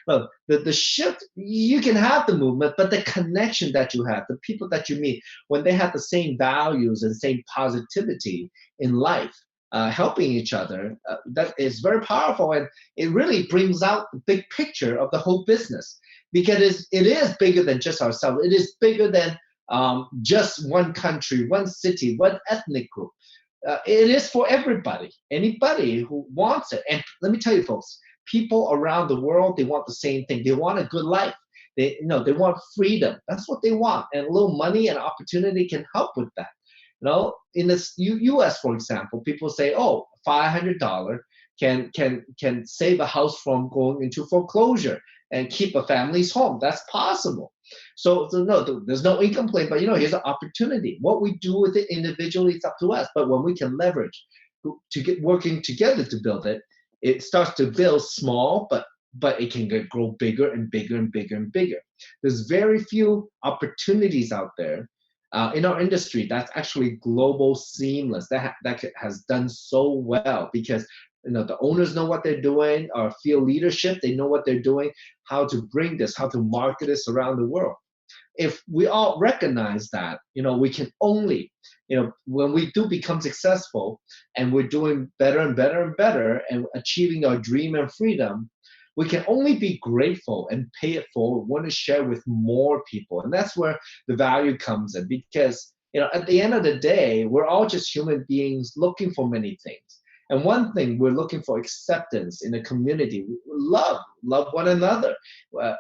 Well, the shift, you can have the movement, but the connection that you have, the people that you meet, when they have the same values and same positivity in life, helping each other, that is very powerful, and it really brings out the big picture of the whole business, because it is bigger than just ourselves. It is bigger than just one country, one city, one ethnic group. It is for everybody, anybody who wants it. And let me tell you, folks, people around the world, they want the same thing. They want a good life. They want freedom. That's what they want. And a little money and opportunity can help with that. In the U.S., for example, people say, oh, $500 can save a house from going into foreclosure and keep a family's home. That's possible. So no, there's no income plan, but here's an opportunity. What we do with it individually, it's up to us. But when we can leverage to get working together to build it, it starts to build small, but it can grow bigger and bigger and bigger and bigger. There's very few opportunities out there in our industry that's actually global, seamless, that has done so well, because the owners know what they're doing, our field leadership, they know what they're doing, how to bring this, how to market this around the world. If we all recognize that, we can only, when we do become successful and we're doing better and better and better and achieving our dream and freedom, we can only be grateful and pay it forward, want to share with more people. And that's where the value comes in, because, at the end of the day, we're all just human beings looking for many things. And one thing, we're looking for acceptance in the community. Love one another.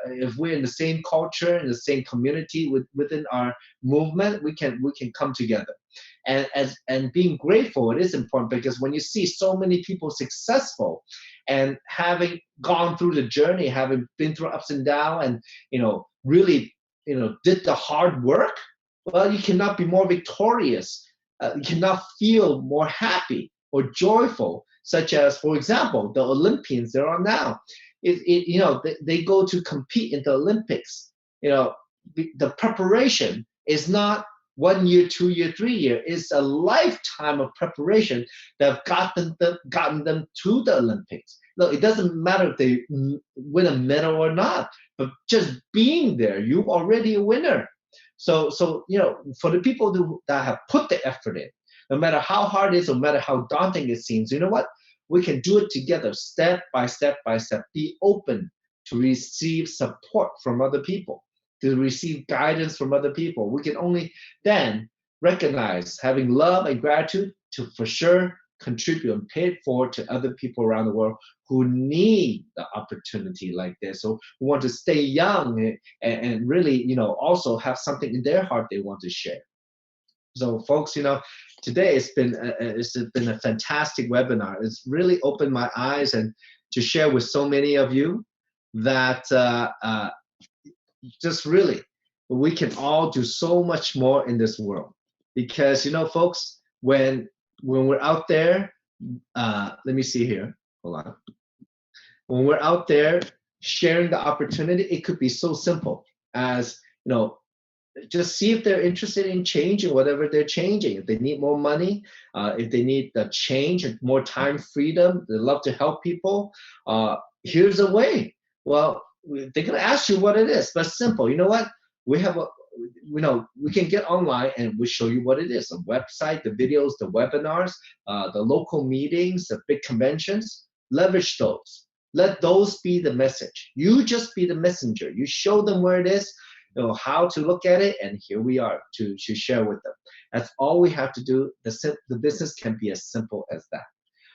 If we're in the same culture, in the same community within our movement, we can come together. And being grateful, it is important, because when you see so many people successful and having gone through the journey, having been through ups and downs, and really did the hard work, well, you cannot be more victorious. You cannot feel more happy or joyful, such as, for example, the Olympians there are now. They go to compete in the Olympics. The preparation is not 1 year, 2 year, 3 year. It's a lifetime of preparation that have gotten them to the Olympics. Look, it doesn't matter if they win a medal or not, but just being there, you're already a winner. So for the people that have put the effort in, no matter how hard it is, no matter how daunting it seems, you know what? We can do it together, step by step by step. Be open to receive support from other people, to receive guidance from other people. We can only then recognize having love and gratitude to for sure contribute and pay it forward to other people around the world who need the opportunity like this, or who want to stay young and really, also have something in their heart they want to share. So folks, today it's been a fantastic webinar. It's really opened my eyes and to share with so many of you that just really we can all do so much more in this world. Because folks, when we're out there, let me see here, hold on. When we're out there sharing the opportunity, it could be so simple as just see if they're interested in changing whatever they're changing. If they need more money, if they need the change and more time freedom, they love to help people. Here's a way. Well, they're gonna ask you what it is, but simple. You know what? We have we can get online and we show you what it is. A website, the videos, the webinars, the local meetings, the big conventions. Leverage those. Let those be the message. You just be the messenger. You show them where it is, how to look at it, and here we are to share with them. That's all we have to do. The business can be as simple as that.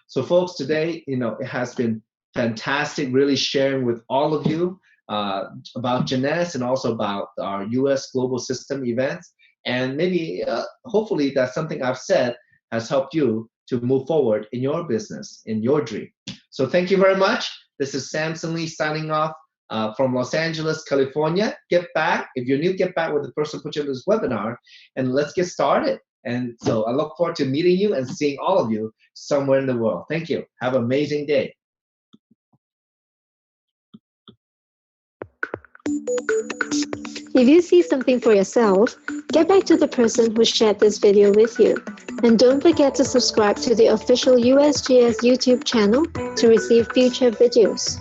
So folks, today, it has been fantastic really sharing with all of you about Jeunesse and also about our US Global System events. And maybe, hopefully, that something I've said has helped you to move forward in your business, in your dream. So thank you very much. This is Samson Lee signing off from Los Angeles, California. Get back. If you're new, get back with the person who put you on this webinar, and let's get started. And so I look forward to meeting you and seeing all of you somewhere in the world. Thank you. Have an amazing day. If you see something for yourself, get back to the person who shared this video with you. And don't forget to subscribe to the official USGS YouTube channel to receive future videos.